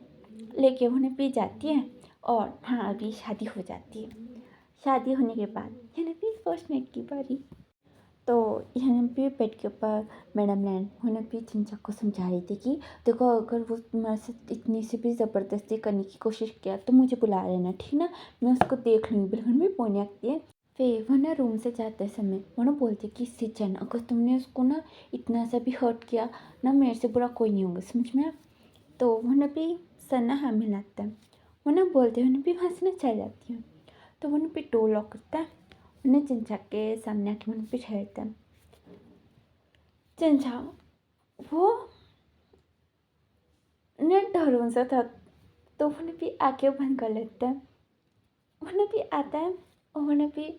A: लेके उन्हें भी जाती है और हाँ अभी शादी हो जाती है। शादी होने के बाद यहाँ भी फर्स्ट नाइट की बारी। तो यहाँ पे बेड के ऊपर मैडम लैंड उन्हें भी चिंचा को समझा रही थी कि देखो अगर वो तुम्हारे साथ इतनी सी भी ज़बरदस्ती करने की कोशिश किया तो मुझे बुला लेना, ठीक ना, मैं उसको देख लूँगी। बिल्कुल भी पोने आती है। फिर वो ना रूम से जाते समय वो ना बोलते कि सिचन अगर तुमने उसको ना इतना सा भी हर्ट किया ना, मेरे से बुरा कोई नहीं होगा, समझ में। तो वो ना भी सर ना हाँ मिलाता है। वो ना बोलते हुए भी वहाँ से ना चल जाती है। तो वो ना भी डोर लॉक करता है। उन्हें चिंचा के सामने आके मन पे ठहरता है। चिंचा वो ने डरों सा था तो उन्हें भी आके बंद कर लेता है। उन्हें भी आता है और उन्हें भी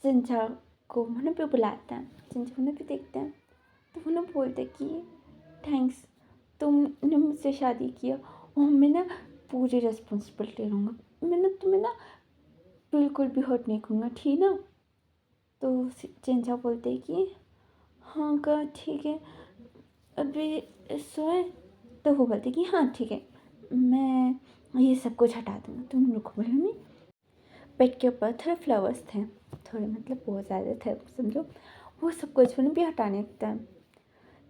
A: चिंचा को उन्हें भी बुलाता है। चिंचा उन्हें भी देखता है तो उन्हें बोलते कि थैंक्स, तुमने मुझसे शादी किया और मैं ना पूरी रिस्पॉन्सिबिलिटी लूँगा। मैं ना तुम्हें ना बिल्कुल भी हर्ट नहीं करूँगा, ठीक ना। तो चिंचा बोलते कि हाँ का ठीक है, अभी सोए। तो वो बोलते कि हाँ ठीक है, मैं ये सब कुछ हटा दूँगा, तुम रुको। बोले नहीं, बेड के ऊपर थोड़े फ्लावर्स थे, थोड़े मतलब बहुत ज़्यादा थे समझो। वो सब कुछ उन्हें भी हटाने लगता है।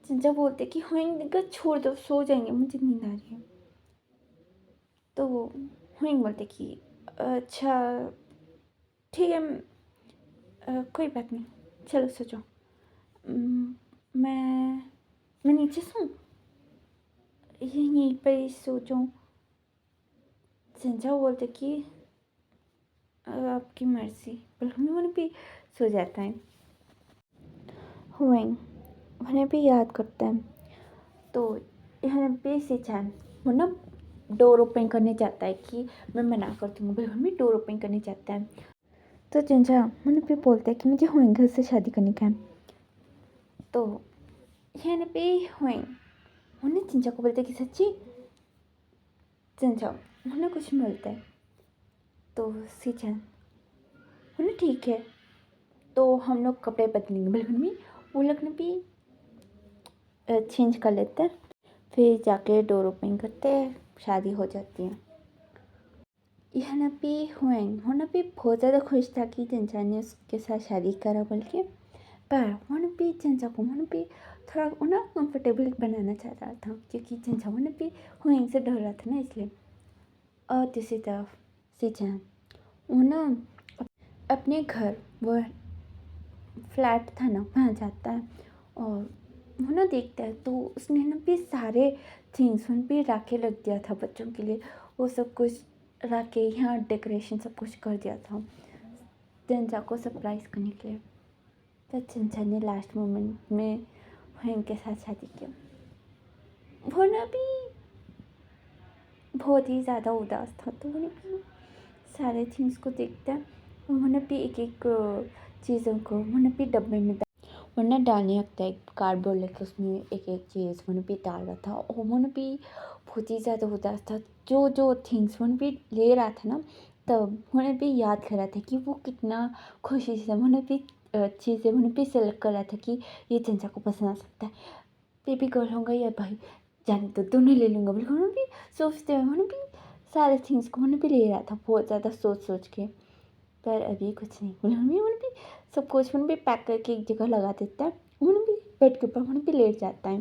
A: चिंचा बोलते कि हाँ छोड़ दो, सो जाएंगे, मुझे नींद आ रही है। तो हाँ बोलते कि अच्छा ठीक है, कोई बात नहीं, चलो सो जाओ। मैं नीचे सोऊं, यहीं पर सो जाऊँ। चिंचा बोलते कि आपकी मर्जी। बिल्कुल उन्हें भी सो जाता है। हुएंग उन्हें भी याद करता है। तो यहाँ पे सिचन वो ना डोर ओपन करने जाता है कि मैं मना कर दूँगा। बिल्कुल भी डोर ओपन करने जाता है। तो चिंचा उन्हें भी बोलता है कि मुझे हुएंग से शादी करने का है। तो यहाँ पे हुएंग उन्हें चिंचा को बोलते कि सच्ची। चिंचा उन्हें कुछ मिलता है। तो सिचन उन्हें ठीक है, तो हम लोग कपड़े बदलेंगे। बिल्कुल भी वो लोग ने भी चेंज कर लेते हैं। फिर जाके डोर ओपन करते हैं, शादी हो जाती है। यहाँ पे हुएंग होना भी बहुत ज़्यादा खुश था कि चिंचा ने उसके साथ शादी करा बोल के। पर वहाँ भी चिंचा को वहाँ भी थोड़ा उन्हें कंफर्टेबल बनाना चाह रहा था, क्योंकि चिंचा वहाँ भी हुएंग से डर रहा था ना, इसलिए। और दूसरी तरफ सिचन वो ना अपने घर वो फ्लैट था ना वहाँ जाता है और वो ना देखता है। तो उसने ना भी सारे थिंग्स उन भी राखे रख दिया था बच्चों के लिए। वो सब कुछ राखे यहाँ डेकोरेशन सब कुछ कर दिया था चिंचा को सरप्राइज़ करने के लिए। तो चिंचा ने लास्ट मोमेंट में हुएंग के साथ शादी किया। वो ना भी बहुत ही ज़्यादा उदास था। तो उन्हें भी सारे थिंग्स को देखता है। उन्होंने भी एक एक चीज़ों को उन्होंने भी डब्बे में वरना डालने लगता है। कार्डबोर्ड लेकर उसमें एक एक चीज़ उन्होंने भी डाल रहा था और उन्होंने भी बहुत ही ज़्यादा उदास था। जो जो थिंग्स उन्होंने भी ले रहा था ना, तब उन्होंने भी याद कर रहा था कि वो कितना खुशी से उन्होंने भी चीज़ें उन्होंने भी सेलेक्ट कर रहा था कि ये चिंचा को पसंद आ सकता है, बेबी गर्ल होगा या भाई, जाने तो दोनों ले लूँगा। बिल्कुल उन्होंने भी सोचते हुए उन्होंने भी सारे थिंग्स को भी ले रहा था बहुत ज़्यादा सोच सोच के, पर अभी कुछ नहीं। मम्मी भी सब कुछ भी पैक करके एक जगह लगा देता है, भी बेड के ऊपर भी लेट जाता है।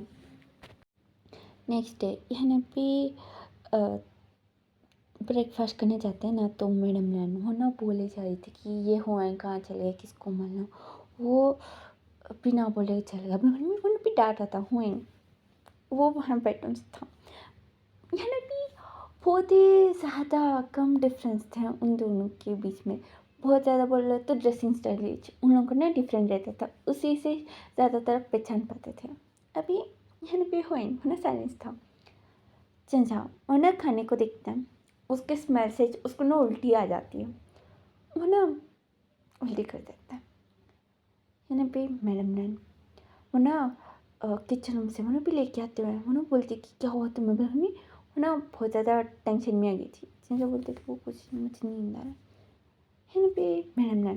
A: नेक्स्ट डे यहाँ पे ब्रेकफास्ट करने जाते हैं ना, तो मैडम लैन वो ना बोले जा रही थी कि ये हुआ कहाँ चले गए, किसको मालूम, वो बिना बोले चले गया। मम्मी उन्होंने भी डांटा था, हुए वो वहाँ बेडरूम था। यहाँ भी बहुत ही ज़्यादा कम डिफरेंस थे उन दोनों के बीच में। बहुत ज़्यादा बोल रहे तो ड्रेसिंग स्टाइल उन लोगों को ना डिफरेंट रहता था, उसी से ज़्यादातर पहचान पाते थे। अभी यहाँ पे हुए ना साइलेंस था। चंचा वो ना खाने को देखता है, उसके स्मेल से उसको ना उल्टी आ जाती है, वो ना उल्टी कर देता है। यहाँ पे मैडम ने वो ना किचन रूम से वो ना भी लेके आते हुए वो ना बोलती कि क्या हुआ तुम्हें बहनी, वो ना बहुत ज़्यादा टेंशन में आ गई थी। चंचा बोलते कि वो कुछ नहीं, मुझे नींद आ रहा है। यहाँ पे मैडम ने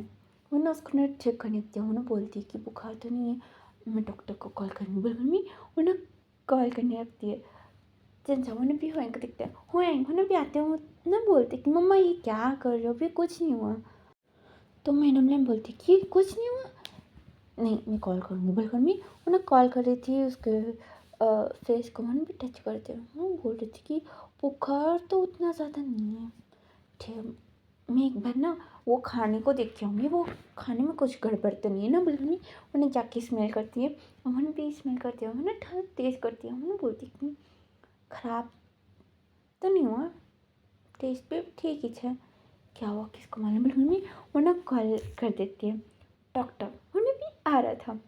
A: वो ना उसको ना चेक करने दिया, वो ना बोलती कि बुखार तो नहीं है, मैं डॉक्टर को कॉल करूँगी। मम्मी वो ना कॉल करने लगती है। चंचा वो भी होएंगे दिखते हैं, होएंगे भी आते हैं, ना बोलते कि मम्मा ये क्या कर रहे हो, अभी कुछ नहीं हुआ। तो मैडम ने बोलती कि कुछ नहीं हुआ, नहीं मैं कॉल करूँगी। बल्कि मैं वो ना कॉल कर रही थी, उसके फेस को मैंने भी टच करते हुए वो बोल रही थी कि बुखार तो उतना ज़्यादा नहीं है, ठीक। मैं एक बार ना वो खाने को देख के आऊँगी, वो खाने में कुछ गड़बड़ तो नहीं है ना। बल्कि मैं उन्हें जाके स्मेल करती है, उन्होंने भी स्मेल करती है, उन्हें ठंड तेज़ करती है, उन्हें बोलती कि ख़राब तो नहीं हुआ, टेस्ट भी ठीक ही है, क्या हुआ किसको मालूम। मम्मी वो ना कॉल कर देती है, डॉक्टर उन्हें भी आ रहा था।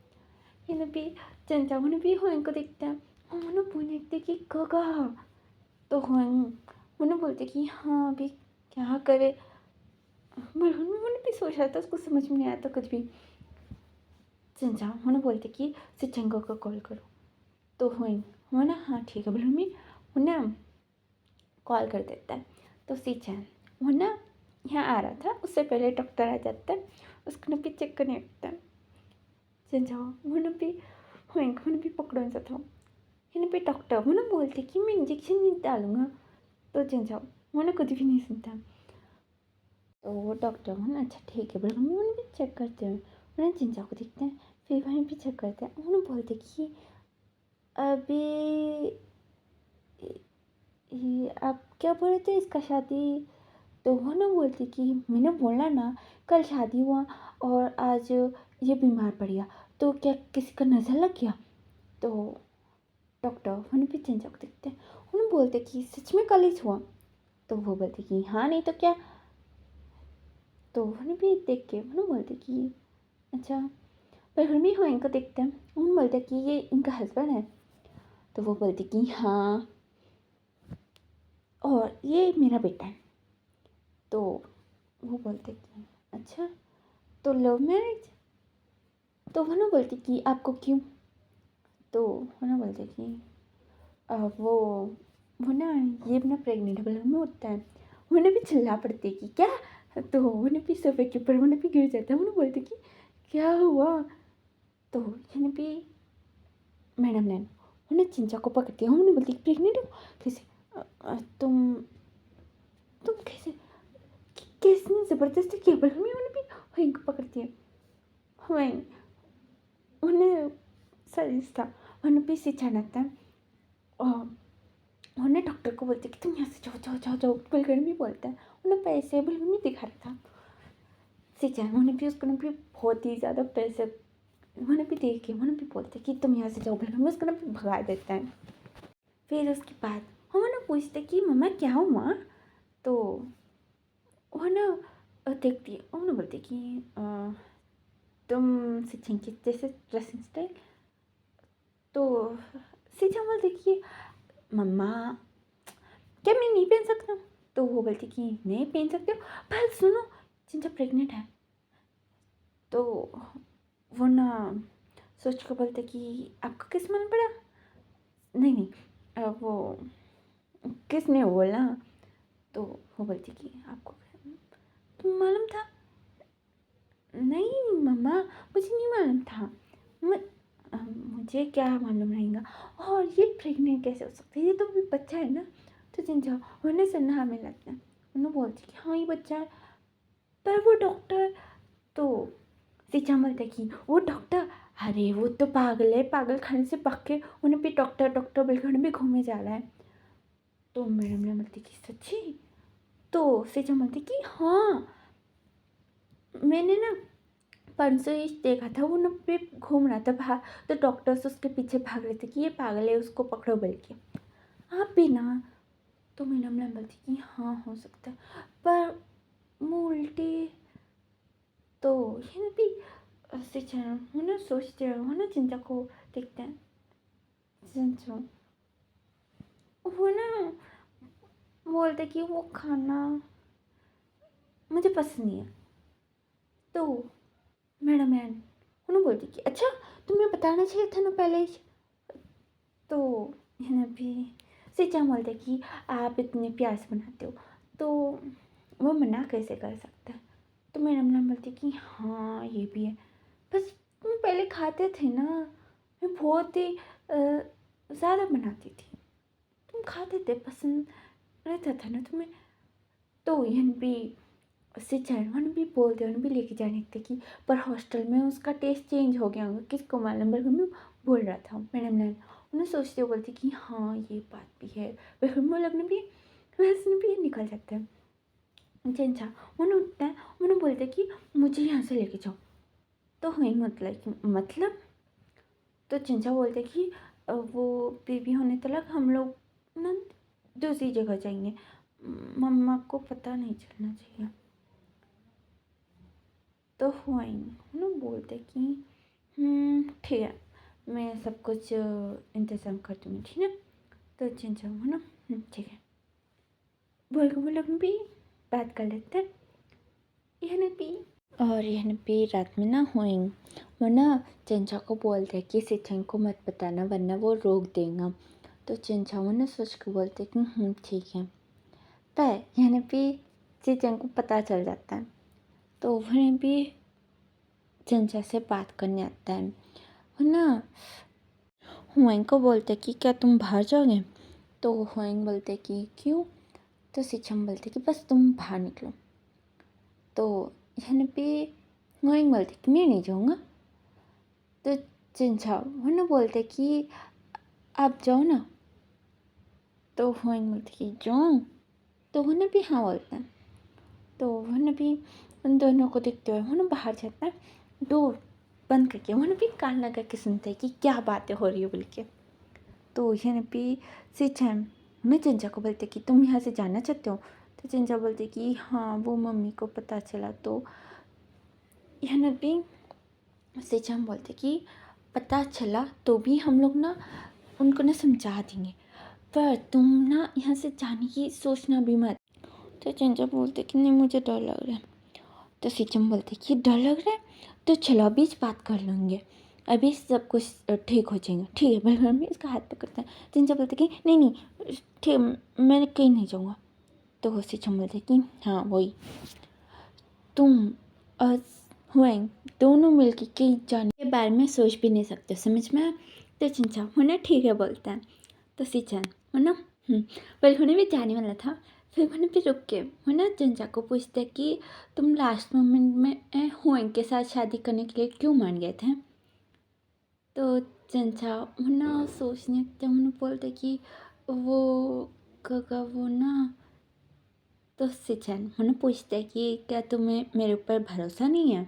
A: इन्हें भी चंचा उन्हें भी हुएं को देखता है, उन्होंने पूछते कि कहा, तो हुएं उन्हें बोलते कि हाँ अभी क्या करे। उन्होंने भी सोचा था, उसको समझ में नहीं आया था कुछ भी। चंचा उन्हें बोलते कि सिचंगा को कॉल करो, तो हुएं वो ना हाँ ठीक है बोले। मम्मी उन्हें कॉल कर देता है, तो सीचैन वो ना यहाँ आ रहा था, उससे पहले डॉक्टर आ जाता है, उसको ना भी चेक करने लगता है। चंचा वो ना भी हुएं भी पकड़ो सा था, इन्हें पे डॉक्टर वो ना बोलते कि मैं इंजेक्शन नहीं डालूंगा। तो चंचा वो ना कुछ भी नहीं सुनता। तो वो डॉक्टर वो ना अच्छा ठीक है बोले। मम्मी उन्हें भी चेक करते हैं, उन्हें चिंचा को देखते हैं, फिर वहीं भी चेक करते हैं। उन्हें बोलते कि अभी ये आप क्या बोल रहे थे, इसका शादी। तो वो ना बोलती कि मैंने बोला ना कल शादी हुआ और आज ये बीमार पड़ गया, तो क्या किसी का नज़र लग गया। तो डॉक्टर उन्हें भी चिंचा को देखते हैं, उन्हें बोलते कि सच में कल ही हुआ। तो वो बोलते कि हाँ नहीं तो क्या। तो उन्हें भी देख के उन्हें बोलते कि अच्छा, पर फिर भी हाँ इनको देखते हैं, उन्हें बोलते कि ये इनका हस्बैंड है। तो वो बोलते कि हाँ और ये मेरा बेटा है। तो वो बोलते कि अच्छा, तो लव मैरिज। तो वो ना बोलती कि आपको क्यों। तो वो ना बोलते कि वो ना ये ना प्रेग्नेंट है में होता है। उन्हें भी चिल्ला पड़ती कि क्या। तो उन्हें भी सोफे के ऊपर उन्हें भी गिर जाता है, उन्हें बोलते कि क्या हुआ। तो उन्हें भी मैडम लैन उन्हें चिंचा को पकड़ती है, उन्हें बोलती प्रेग्नेंट हो कैसे, तुम कैसे, किसने ज़बरदस्ती किया। बल्कि उन्हें भी वहीं को पकड़ती है, वहीं उन्हें साइंस था, उन्हें भी सिंचाना था। और उन्हें डॉक्टर को बोलते कि तुम यहाँ से जाओ जाओ जाओ जाओ, बिलगढ़ भी बोलता है, उन्हें पैसे बिल्कुल नहीं दिखा रहा था। सिंचान उन्हें भी उसको भी बहुत ही ज़्यादा पैसे उन्हें भी देख के उन्हें भी बोलते कि तुम यहाँ से जाओ, बिल्कुल भी उसको भी भगा देता है। फिर उसके बाद हम उन्हें पूछते कि मम्मा क्या हुआ। तो वो ना देखती है, उन्हें बोलते कि तुम सिंचन की जैसे ड्रेसिंग स्टाइल। तो सिंचन बोलते कि मम्मा क्या मैं नहीं पहन सकता। तो वो बोलती कि नहीं पहन सकते हो, पर सुनो चिंचा प्रेग्नेंट है। तो वो ना सोच कर बोलते कि आपको किस मन पड़ा। नहीं नहीं वो किसने बोला। तो वो बोलती कि आपको तुम मालूम था। नहीं मम्मा मुझे नहीं मालूम था, मुझे क्या मालूम रहेगा, और ये प्रेग्नेंट कैसे हो सकती है, ये तो भी बच्चा है ना। तो चिंचा उन्हें सन्नाहने लगता है। उन्हें बोलती कि हाँ ये बच्चा है, पर वो डॉक्टर। तो शिक्षा बोलते कि वो डॉक्टर, अरे वो तो पागल है, पागल खाने से पक के उन्हें भी डॉक्टर डॉक्टर बिल्कुल भी घूमे जा रहा है। तो मैडम ने बोलती कि सच्ची? तो शिक्षा बोलती कि हाँ मैंने ना परसों ही देखा था, वो ना पे घूम रहा था बाहर, तो डॉक्टर्स उसके पीछे भाग रहे थे कि ये पागल है, उसको पकड़ो बोल के। आप भी ना? तो मैडम ने बोलती कि हाँ हो सकता है, पर मुँह उल्टी। तो ये भी शिक्षा वो ना सोचते रहो ना, चिंता को देखते हैं। चिंचा वो ना बोलते कि वो खाना मुझे पसंद नहीं है। तो मैडम उन्हें बोलती कि अच्छा तुम्हें बताना चाहिए था ना पहले ही। तो है ना भी शिक्षा बोलते कि आप इतने प्यार से बनाते हो तो वो मना कैसे कर सकता है। तो मैडम ने बोलती कि हाँ ये भी है, बस तुम पहले खाते थे ना, मैं बहुत ही ज़्यादा बनाती थी, तुम खाते थे, पसंद रहता था ना तुम्हें। तो यह भी शिक्षा भी बोलते भी लेके जाने थे कि पर हॉस्टल में उसका टेस्ट चेंज हो गया होगा, किसको मालूम, बल्कि मैं बोल रहा था। मैडम ने उन्हें सोचते हुए बोलती कि हाँ ये बात भी है, बल्कि वो लगने भी वैसे भी निकल जाता है। अच्छा उन्हें उठता है, उन्हें बोलते कि मुझे यहाँ से लेके जाओ। तो वही मतलब तो चिंचा बोलते कि वो बेबी होने तक हम लोग ना दूसरी जगह जाएंगे, मम्मा को पता नहीं चलना चाहिए। तो हुआइंग ना बोलते कि ठीक है, मैं सब कुछ इंतज़ाम कर दूँगी, ठीक है। तो चिंचा है ना ठीक है बोल के वो लोग भी बात कर लेते हैं। यह भी और यह भी रात में ना हुआइंग वो ना चिंचा को बोलते कि सिचन को मत बताना वरना वो रोक देगा। तो चिंचा वो ना सोच के बोलते कि ठीक है, पर यह भी सिचन को पता चल जाता है। तो वह भी चिंचा से बात करने आता है। वो ना हुआइंग को बोलते कि क्या तुम बाहर जाओगे? तो हुआइंग बोलते कि क्यों? तो सिचम बोलते कि बस तुम बाहर निकलो। तो यह भी हुआइंग बोलते कि मैं नहीं जाऊँगा। तो चिंचा वो ना बोलते कि आप जाओ ना। तो हुआइंग बोलते कि जाऊँ? तो वो ना भी हाँ बोलता है। तो वो ना भी उन दोनों को देखते हुए वो ना बाहर जाता है, डोर बंद करके वो ना भी कान लगा के सुनते हैं कि क्या बातें हो रही है बोल के। तो यह भी सिचम मैं चिंचा को बोलते कि तुम यहाँ से जाना चाहते हो? तो चिंचा बोलते कि हाँ वो मम्मी को पता चला। तो यह भी सिचम बोलते कि पता चला तो भी हम लोग ना उनको ना समझा देंगे, पर तुम ना यहाँ से जाने की सोचना भी मत। तो चिंचा बोलते कि नहीं मुझे डर लग रहा है। तो सिचम बोलते कि डर लग रहा है तो चलो अभी इस बात कर लेंगे, अभी सब कुछ ठीक हो जाएगा, ठीक है। बलगम में इसका हाथ पकड़ता है। चिंचा बोलते कि नहीं नहीं ठीक, मैं कहीं नहीं जाऊँगा। तो सिचम बोलते कि हाँ वही तुम और हुआइंग दोनों मिलके कहीं जाने के बारे में सोच भी नहीं सकते, समझ में आया? तो चिंचा होना ठीक है बोलता है। तो सिचन हो ना बल्कि उन्हें भी जाने वाला था, फिर उन्हें भी रुक के वो ना चिंचा को पूछते कि तुम लास्ट मोमेंट में हुआइंग के साथ शादी करने के लिए क्यों मान गए थे? तो चिंचा वो ना सोचने जब उन्हें बोलते कि वो काका वो ना। तो सिचन उन्हें पूछते कि क्या तुम्हें मेरे ऊपर भरोसा नहीं है?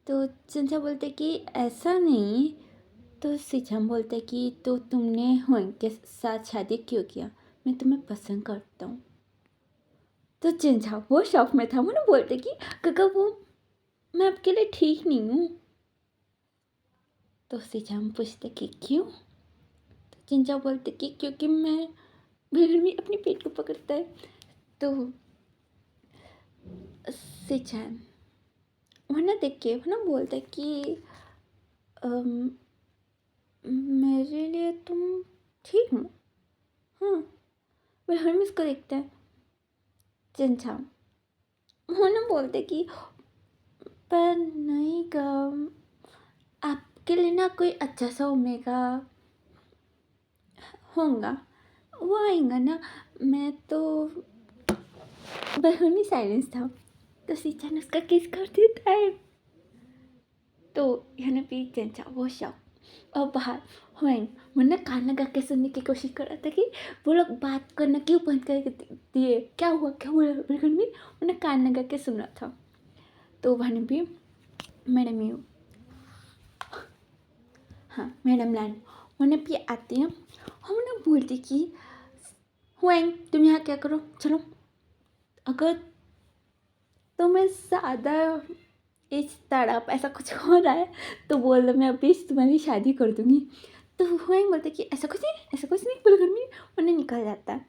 A: तो चिंचा बोलते कि ऐसा नहीं। तो सिचन बोलते कि तो तुमने हुआइंग के साथ शादी क्यों किया? मैं तुम्हें पसंद करता हूँ। तो चिंचा वो शौक में था, वो ना बोलते कि काका वो मैं आपके लिए ठीक नहीं हूँ। तो सिचन पूछते कि क्यों? तो चिंचा बोलते कि क्योंकि मैं बिल्कुल अपने पेट को पकड़ता है। तो सिचन वो ना देख के वो ना बोलता कि अम, मेरे लिए तुम ठीक हो? हाँ। वह हम इसको देखते हैं। चिंचा वो ना बोलते कि पर नहीं गम, आपके लिए ना कोई अच्छा सा ओमेगा होगा वो आएगा ना, मैं तो बरहमी साइलेंस था, तो सीचन उसका किस कर देता है। तो यहाँ पे चंचा वो शौक और बाहर हुए मैंने कान लगा के सुनने की कोशिश कर रहा था कि वो लोग बात करना क्यों बंद कर दिए, क्या हुआ बिल्कुल भी मैंने कान लगा के सुन रहा था। तो वहाँ भी मैडम यू हाँ मैडम लैन उन्हें भी आती हैं, हम उन्हें बोलती कि हुए तुम यहाँ क्या करो, चलो अगर तुम्हें ज़्यादा इस तड़प ऐसा कुछ हो रहा है तो बोल दो, मैं अभी तुम्हारी शादी कर दूँगी। तो हुए बोलते कि ऐसा कुछ नहीं बोल घर में, उन्हें निकल जाता है।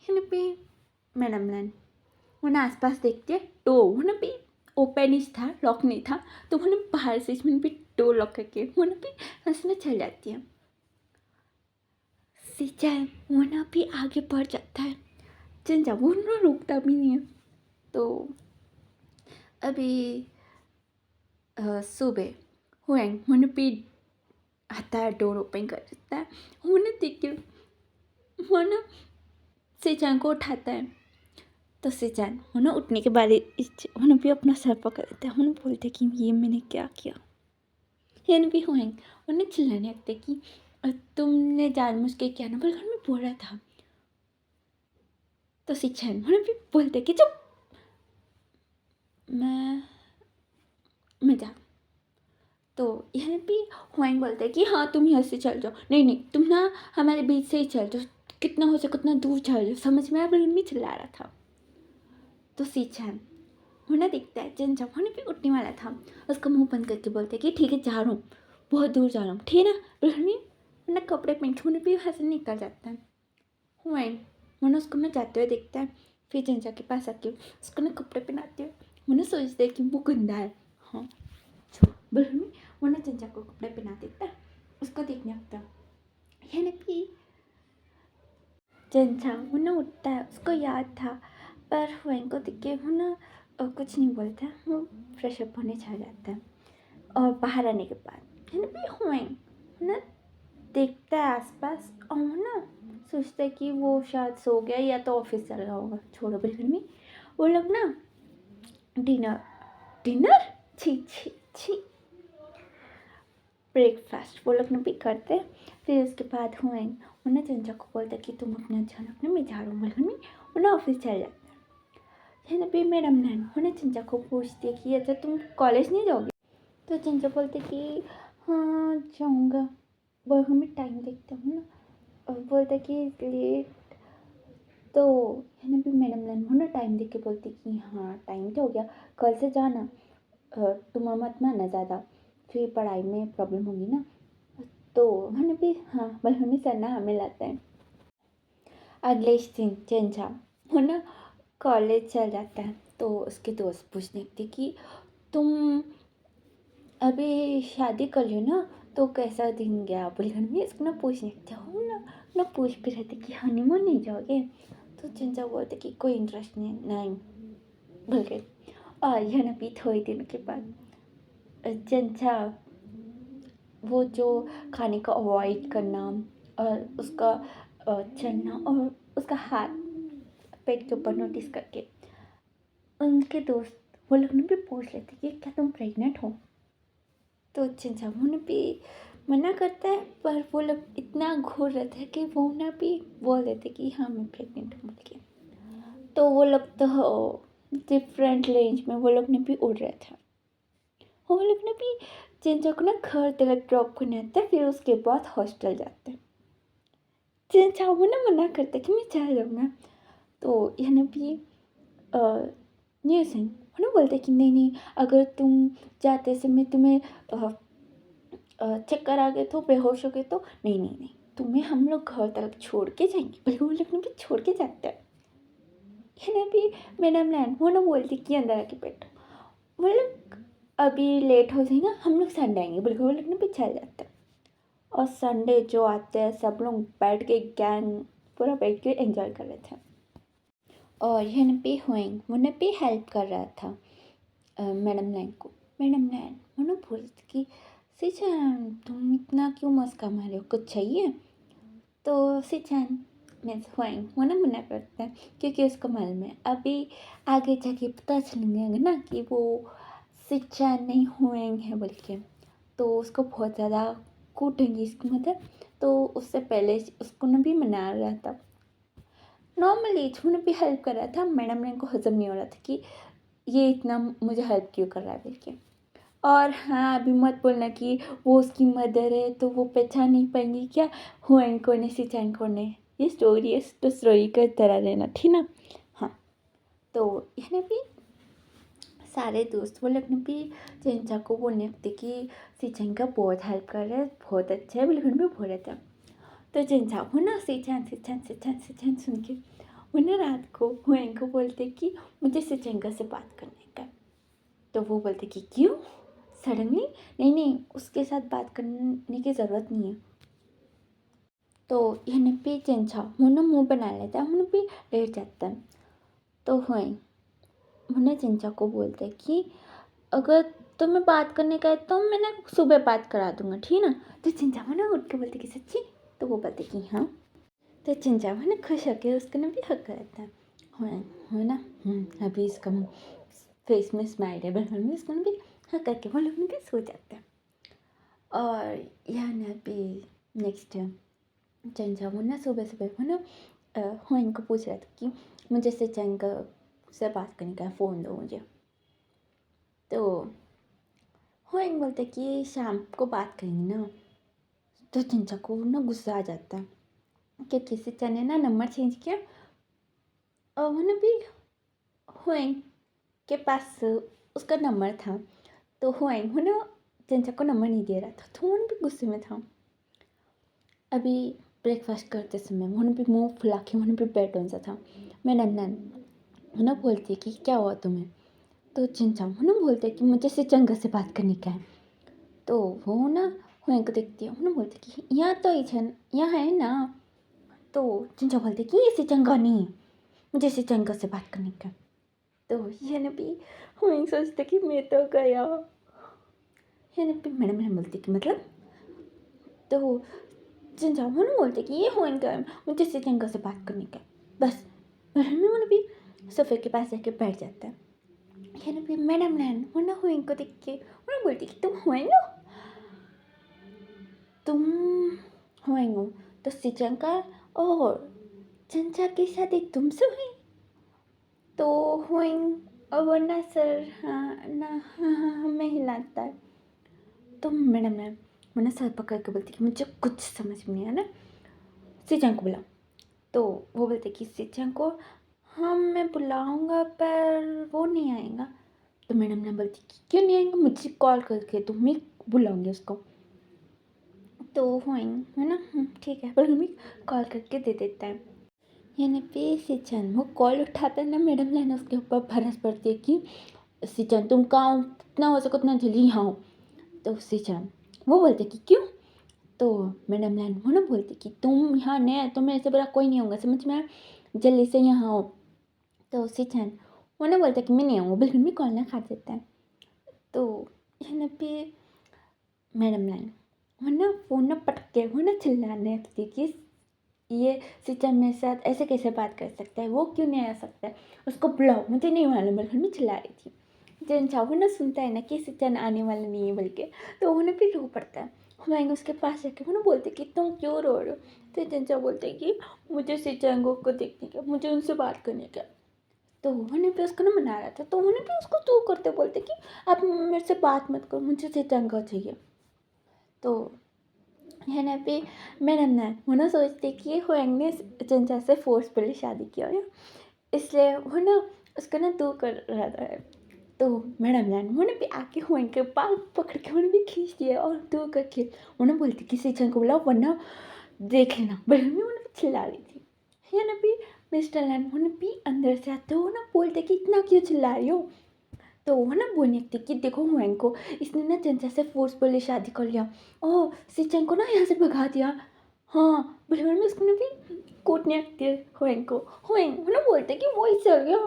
A: यहाँ पे मैडम लैन उन्हें आसपास देखते तो उन्हें भी ओपन ही था, लॉक नहीं था, तो उन्हें बाहर से इसमें भी डोर लॉक करके उन्हें भी हंसने चल जाती है। सिंचाई उन्हें भी आगे बढ़ जाता है, चंचा वो उन्हें रोकता भी नहीं है। तो अभी सुबह हुए उन्हें भी आता है, डोर ओपन कर देता है, उन्हें देख के उन्हें सिंचाई को उठाता है। तो सिंचाई उन्हें उठने के बाद उन्हें भी अपना सर पकड़ लेता है, उन्हें बोलते कि ये मैंने क्या किया। यानी भी हुए उन्हें चिल्लाने लगते कि तुमने जानबूझ के क्या ना बोल घर में बोल रहा था। तो सिंचाई उन्हें भी बोलते कि चुप, मैं जा। तो यहाँ भी हुआंग बोलते हैं कि हाँ तुम यहाँ से चल जाओ, नहीं तुम ना हमारे बीच से ही चल जाओ, कितना हो सके उतना दूर चल जाओ, समझ में आया, बिल्कुल भी चिल्ला रहा था। तो सीचैन उन्हें दिखता है, जन जब उन्हें भी उठने वाला था, उसका मुंह बंद करके बोलते हैं कि ठीक है जा रहा हूँ, बहुत दूर जा रहा हूँ, ठीक है ना, बिल्कुल नहीं। उन्हें कपड़े पहन के उन्हें भी वहाँ से निकल जाता है। हुआंग उन्हें उसको ना जाते हुए देखता है, फिर चंचा के पास आके उसको ना कपड़े पहनाते हुए उन्हें सोचते हैं कि वो गंदा है। हाँ बिल्कुल नहीं, उन्हें चंचा को कपड़े पहना देता है, उसको देखने लगता है। यानी कि चंचा उन्हें उठता है, उसको याद था, पर हुआंग को देख के वो ना कुछ नहीं बोलता, वो फ्रेश अप होने चला जाता है। और बाहर आने के बाद यानी भी हुआंग ना देखता है आसपास और ना सोचता है कि वो शायद सो गया या तो ऑफिस चल रहा होगा, छोड़ो बिल्कुल नहीं। वो लोग ना डिनर डिनर छी छी छी ब्रेकफास्ट वो लोग ने भी करते। फिर उसके बाद हुए उन्हें चंचा को बोलता कि तुम अपना ध्यान रखना, मैं जा रहा हूँ बिल्कुल नहीं, उन्हें ऑफिस चल जाता है। भी मैडम नैन उन्हें चंचा को पूछती है कि अच्छा तुम कॉलेज नहीं जाओगे। तो चंचा बोलते कि हाँ जाऊँगा, बिल्कुल में टाइम देखता हूँ ना, और बोलता कि लेट। तो है ना भी मैडम नैन ना टाइम देख के बोलती कि हाँ टाइम तो हो गया, कल से जाना, तुम मत मानना ज़्यादा, फिर पढ़ाई में प्रॉब्लम होगी ना। तो मैंने भी हाँ बल्कि सर ना हमें लाता है। अगले दिन चंचा वो ना कॉलेज चल जाता है, तो उसके दोस्त पूछने लगते कि तुम अभी शादी कर लो ना, तो कैसा दिन गया बुलगन में, इसको ना पूछने लगते हो ना पूछ भी रहते कि हनीमून नहीं जाओगे। तो चंचा बोलते कि कोई इंटरेस्ट नहीं बोल गए। और यह ना भी थोड़ी दिन के बाद चंचा वो जो खाने को अवॉइड करना और उसका चलना और उसका हाथ पेट के ऊपर नोटिस करके उनके दोस्त वो लोग ने भी पूछ लेते कि क्या तुम प्रेग्नेंट हो। तो चिंचामू ने भी मना करता है, पर वो लोग इतना घूर रहे थे कि वो ना भी बोल देते कि हाँ मैं प्रेग्नेंट हूँ बोल के। तो वो लोग तो डिफरेंट रेंज में वो लोग ने भी उड़ रहे थे। वो लोग ने भी चिंचा को ना घर तक ड्रॉप करने आता है, फिर उसके बाद हॉस्टल जाते हैं। चिंचा वो ना मना करते कि मैं चला जाऊँगा। तो यानी भी न्यू सिंह वो ना बोलते कि नहीं अगर तुम जाते समय तुम्हें चक्कर आ गए तो बेहोश हो गए तो नहीं तुम्हें हम लोग घर तक छोड़ के जाएंगे, बल्कि वो लोग भी छोड़ के जाते हैं। यानी भी मैडम लैंड वो ना बोलती कि अंदर आके बैठो, वो लोग अभी लेट हो जाएगा, हम लोग संडे आएंगे, बल्कि वो लोग भी चल जाते हैं। और संडे जो आते हैं सब लोग बैठ के गैंग पूरा बैठ के एंजॉय कर रहे थे। और यहाँ पे हुएंग उन्हें भी हेल्प कर रहा था मैडम लैंग को। मैडम लैंग उन्हें बोल रही थी कि सिचैन तुम इतना क्यों मस्का मारे हो, कुछ चाहिए। तो सिचैन मीन्स हुआंग वो ना मना करता है क्योंकि उसको मालूम है अभी आगे जाके पता चलेंगे ना कि वो सिंचान नहीं हुआंग है बोल के, तो उसको बहुत ज़्यादा कूटेंगी इसकी मदर। तो उससे पहले उसको ना भी मना रहा था, नॉर्मली उन्होंने भी हेल्प कर रहा था। मैडम ने को हजम नहीं हो रहा था कि ये इतना मुझे हेल्प क्यों कर रहा है बोल के। और हाँ अभी मत बोलना कि वो उसकी मदर है तो वो पहचान नहीं पाएंगी क्या हुआंग कौन है सिंचान कौन है। ये स्टोरी है तो स्टोरी का तरह रहना ठीक ना। हाँ तो यह भी सारे दोस्त वो लोग ने भी चिंचा को बोलने लगते कि सिंचान का बहुत हेल्प कर रहा है, बहुत अच्छा है, बिल्कुल भी बोल रहा था। तो चिंचा वो ना सिंचान सिंचान सिंचान सिंचान सुन के वो ना रात को हुआंग को बोलते कि मुझे सिंचान से बात करने का। तो वो बोलते कि क्यों सडनली, नहीं नहीं उसके साथ बात करने की ज़रूरत नहीं है। तो यहाँ पे चिंचा वो ना मुँह बना लेता है, उन्हें भी लेट जाता है। तो हुआंग मुन्ना चिंचा को बोलते हैं कि अगर तुम्हें बात करने का है तो मैं ना सुबह बात करा दूंगा ठीक ना। तो चिंचा वो ना उठ के बोलते कि सच्ची। तो वो बोलते कि हाँ। तो चिंचा वो ना खुश होकर उसको ना भी हक करता है। हो ना अभी इसका फेस में स्माइल है बट में उसको ना भी हक करके वो लोग भी सो जाते हैं। और यहाँ ना भी नेक्स्ट चिंचा वो ना सुबह सुबह वो ना हुआंग को पूछ रहा था कि मुझे सिंचान से बात करने का फ़ोन दो मुझे। तो हुआंग बोलते कि शाम को बात करेंगे ना। तो चिंचा को ना गुस्सा आ जाता है क्योंकि सिंचान ने ना नंबर चेंज किया और वो ना भी हुआंग के पास उसका नंबर था। तो हुआंग वो ना चिंचा को नंबर नहीं दे रहा था तो वो भी गुस्से में था। अभी ब्रेकफास्ट करते समय उन्होंने भी मुंह फुला के उन्होंने भी बैठ सा था। मैं नन्नन ना बोलती कि क्या हुआ तुम्हें। तो चिंचा ना बोलते कि मुझे सिंचान से बात करने का है। तो वो ना हुआंग को देखती है उन्होंने बोलते कि यहाँ तो यहाँ है ना। तो चिंचा बोलते कि ये सिंचान नहीं है, मुझे सिंचान से बात करने का। तो ये ना भी हुआंग सोचते कि मैं तो गया। ये ना भी मैडम बोलती कि मतलब। तो चिंचा वो ना बोलते कि ये हुआंग का है, मुझे सिंचान से बात करने का बस। मैडम भी सोफे के पास जाके बैठ जाता है। ये ना भी मैडम नैन वो ना हुआंग को देख के वो ना बोलती कि तुम हुआंग हो, तुम हुआंग हो तो सिंचान और चिंचा की शादी तुमसे हुई। तो हुआंग और वरना सर हाँ ना हाँ हाँ हमें हिलाता है। तो मैडम मैम मैंने सर पकड़ के बोलती कि मुझे कुछ समझ में नहीं आया ना, सिंचान को बुलाओ। तो वो बोलते कि सिंचान को हाँ मैं बुलाऊंगा पर वो नहीं आएगा। तो मैडम ने बोलती कि क्यों नहीं आएंगे, मुझे कॉल करके तो मैं बुलाऊंगी उसको। तो हुआंग है ना ठीक है पर मैं कॉल करके दे देता है। यानी पे सिंचान वो कॉल उठाता है ना मैडम ने उसके ऊपर भरस पड़ती है कि सिंचान तुम कहाँ हो, कितना हो सको उतना जल्दी यहाँ हो। तो सिंचान वो बोलते कि क्यों। तो मैडम लैन वो ना बोलती कि तुम यहाँ नया तो मेरे से बड़ा कोई नहीं होगा समझ में, जल्दी से यहाँ आओ। तो सिंचान वो ना बोलता कि मैं नहीं आऊँगा बिल्कुल भी कॉल ना खा देता है। तो यहाँ पे मैडम लैन वो ना फ़ोन ना पटके वो ना चिल्लाने लगती कि ये सिंचान मेरे साथ ऐसे कैसे बात कर सकता है, वो क्यों नहीं आ सकता है, उसको बुलाओ, मुझे नहीं मालूम बिल्कुल में चिल्ला रही थी। चिंचा वो ना सुनता है ना कि सिंचान आने वाला नहीं है बल्कि, तो उन्हें भी रो पड़ता है। हुआंग उसके पास जाके वो ना बोलते कि तुम क्यों रो रहे हो। तो चिंचा बोलते कि मुझे सिंचान को देखने का, मुझे उनसे बात करने का। तो उन्हें भी उसको ना मना रहा था तो उन्हें भी उसको तू करते बोलते कि आप मेरे से बात मत करो, मुझे सिंचान चाहिए। तो है ना पे मैडम ने वो ना सोचते कि हुआंग ने चिंचा से फोर्सफुली शादी किया है इसलिए वो ना उसको ना दूर कर रहा था। तो मैडम ने वो ना भी आके हुआंग के बाल पकड़ के उन्हें भी खींच दिया और दूर करके उन्हें बोलती कि सिंचान को बुलाओ वरना देख लेना, बड़े में उन्हें चिल्ला रही थी। है ना भी मिस्टर लैन उन्हें भी अंदर से आते हो ना बोलते कि इतना क्यों चिल्ला रही हो। तो वो ना बोलने लगती कि देखो हुआंग को इसने ना चिंचा से फोर्सफुली शादी कर लिया, ओह सिंचान को ना यहाँ से भगा दिया। हाँ बिल्कुल में उसको ना भी कूटने लगती है हुआंग को। हुआंग वो ना बोलते कि वो ही चल गया,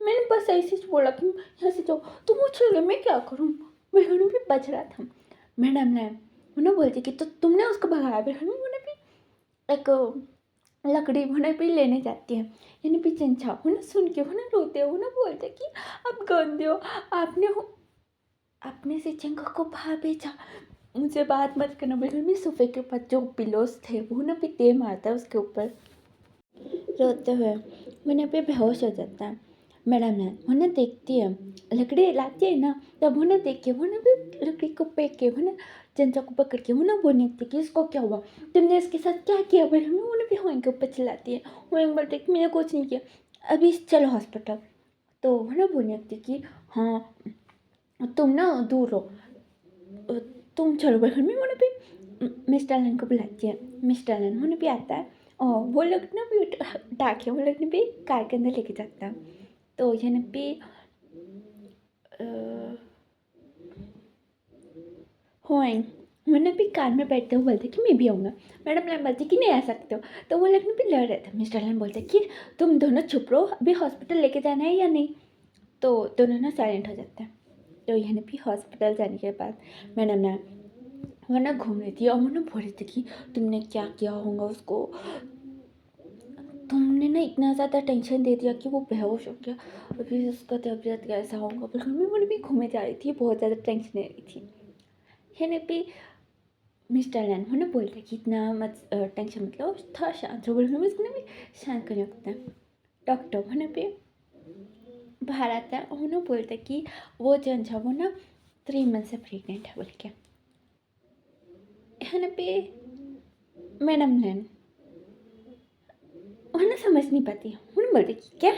A: मैंने बस ऐसे ही बोला कि यहाँ से जाओ तो वो चल गया, मैं क्या करूँ। बिल्कुल भी बच रहा था। मैडम ने वो ना बोलती कि तो तुमने उसको भगाया। बिल्कुल में वो ना भी एक लकड़ी वो ना भी लेने जाती है। यानी भी चंचा वो ना सुन के वो ना रोते हो ना बोलते कि आप गंदे हो, आपने से चंगा को बाहर भेजा, मुझे बात मत करना। बिल्कुल भी सोफे के ऊपर जो पिलोस थे वो ना भी दे मारता है उसके ऊपर रोते हुए। वो ना पे बेहोश हो जाता है। मैडम ने वो ना देखती है, लकड़ी लाती है ना, तब वो ना देख के वो ना भी लकड़ी को फेंक के वो ना चंचा को पकड़ के वो ना बोलने लगती है कि इसको क्या हुआ, तुमने इसके साथ क्या किया। बोले वो ना भी हुआ के ऊपर चिल्लाती है। वो बोलते कि मैंने कुछ नहीं किया, अभी चलो हॉस्पिटल। तो वो ना बोलने लगती कि हाँ तुम ना दूर रहो, तुम चलो। बहन में होने पे मिस्टर एलन को बुलाती है। मिस्टर एलन होने पे आता है और वो लोग ना भी डाके वो लोग ने भी कार के अंदर लेके जाता है। तो यहाँ पे होएं मैंने भी कार में बैठते हुए बोलते कि मैं भी आऊँगा। मैडम लाइन बोलती कि नहीं आ सकते हो। तो वो लोग भी लड़ रहे थे। मिस्टर लाइन बोलते कि तुम दोनों चुप रहो, अभी हॉस्पिटल लेके जाना है या नहीं। तो दोनों ना साइलेंट हो जाते हैं। तो यहाँ भी हॉस्पिटल जाने के बाद मैडम ना वो ना घूम रही थी और वो ना बोल रही थी कि तुमने क्या किया होगा उसको, तुमने ना इतना ज़्यादा टेंशन दे दिया कि वो बेहोश हो गया, अभी उसका तबीयत कैसा होगा। बिल्कुल मैं भी घूमे जा रही थी, बहुत ज़्यादा टेंशन ले रही थी। है पे मिस्टर लैन वो ना बोलते कि इतना मत टेंशन मतलब था शांत हो। बिल्कुल उसको ना भी शांत करने लगता है। डॉक्टर वो पे बाहर आता है और वो ना बोलते कि वो जो वो ना 3 मंथ से प्रेगनेंट है बोल के। है पे मैडम लैन वो ना समझ नहीं पाती। वो ना बोलते कि क्या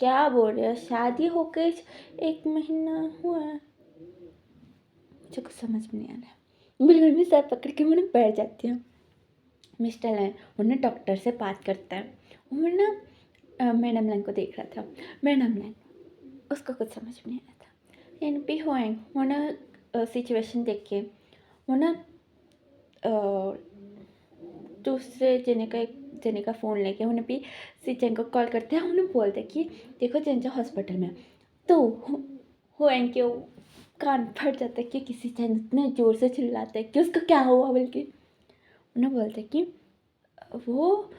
A: क्या बोल रहे हो, शादी होकर 1 महीना हुआ है, मुझे कुछ समझ में नहीं आ रहा है। बिल्कुल भी सर पकड़ के मैंने बैठ जाती हूँ। मिस्टर लैन उन्हें डॉक्टर से बात करता है। वो ना मैडम लैन को देख रहा था। मैडम लैन उसको कुछ समझ में नहीं आ रहा था। एन पी वो ना सिचुएशन देख के वो ना दूसरे जने का फ़ोन लेके उन्हें भी सिचन को कॉल करते हैं। उन्हें बोलते कि देखो चंचा हॉस्पिटल में। तो हो के कान फट जाता है कि किसी चंद इतने ज़ोर से चिल्लाता है कि उसका क्या हुआ। बल्कि उन्हें बोलते कि वो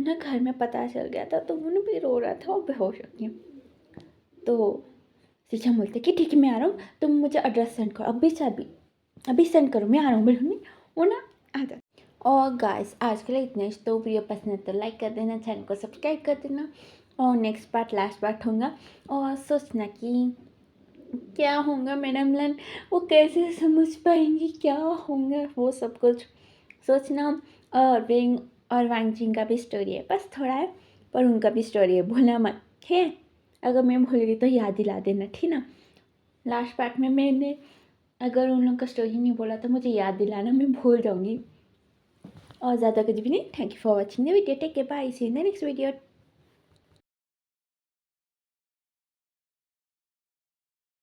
A: ना घर में पता चल गया था तो उन्हें भी रो रहा था और बेहोश हो गया। तो सिचन बोलते कि ठीक है मैं आ रहा हूँ, तुम मुझे एड्रेस सेंड करो अभी सेंड करो, मैं आ रहा हूँ। बिल्कुल वो ना आ जाता। और गाइस आज के लिए इतना ही। तो वीडियो पसंद है तो लाइक कर देना, चैनल को सब्सक्राइब कर देना। और नेक्स्ट पार्ट लास्ट पार्ट होगा। और सोचना कि क्या होगा मैडम लन, वो कैसे समझ पाएंगी क्या होगा, वो सब कुछ सोचना। और विंग और वांगजिंग का भी स्टोरी है, बस थोड़ा है पर उनका भी स्टोरी है, भूलना मत। ठीक है, अगर मैं भूल गई तो याद दिला देना, ठीक ना। लास्ट पार्ट में मैंने अगर उन लोग का स्टोरी नहीं बोला तो मुझे याद दिलाना, मैं भूल जाऊँगी। और ज़्यादा कुछ भी नहीं। Thank you for watching the video, take care, bye, see in the next video.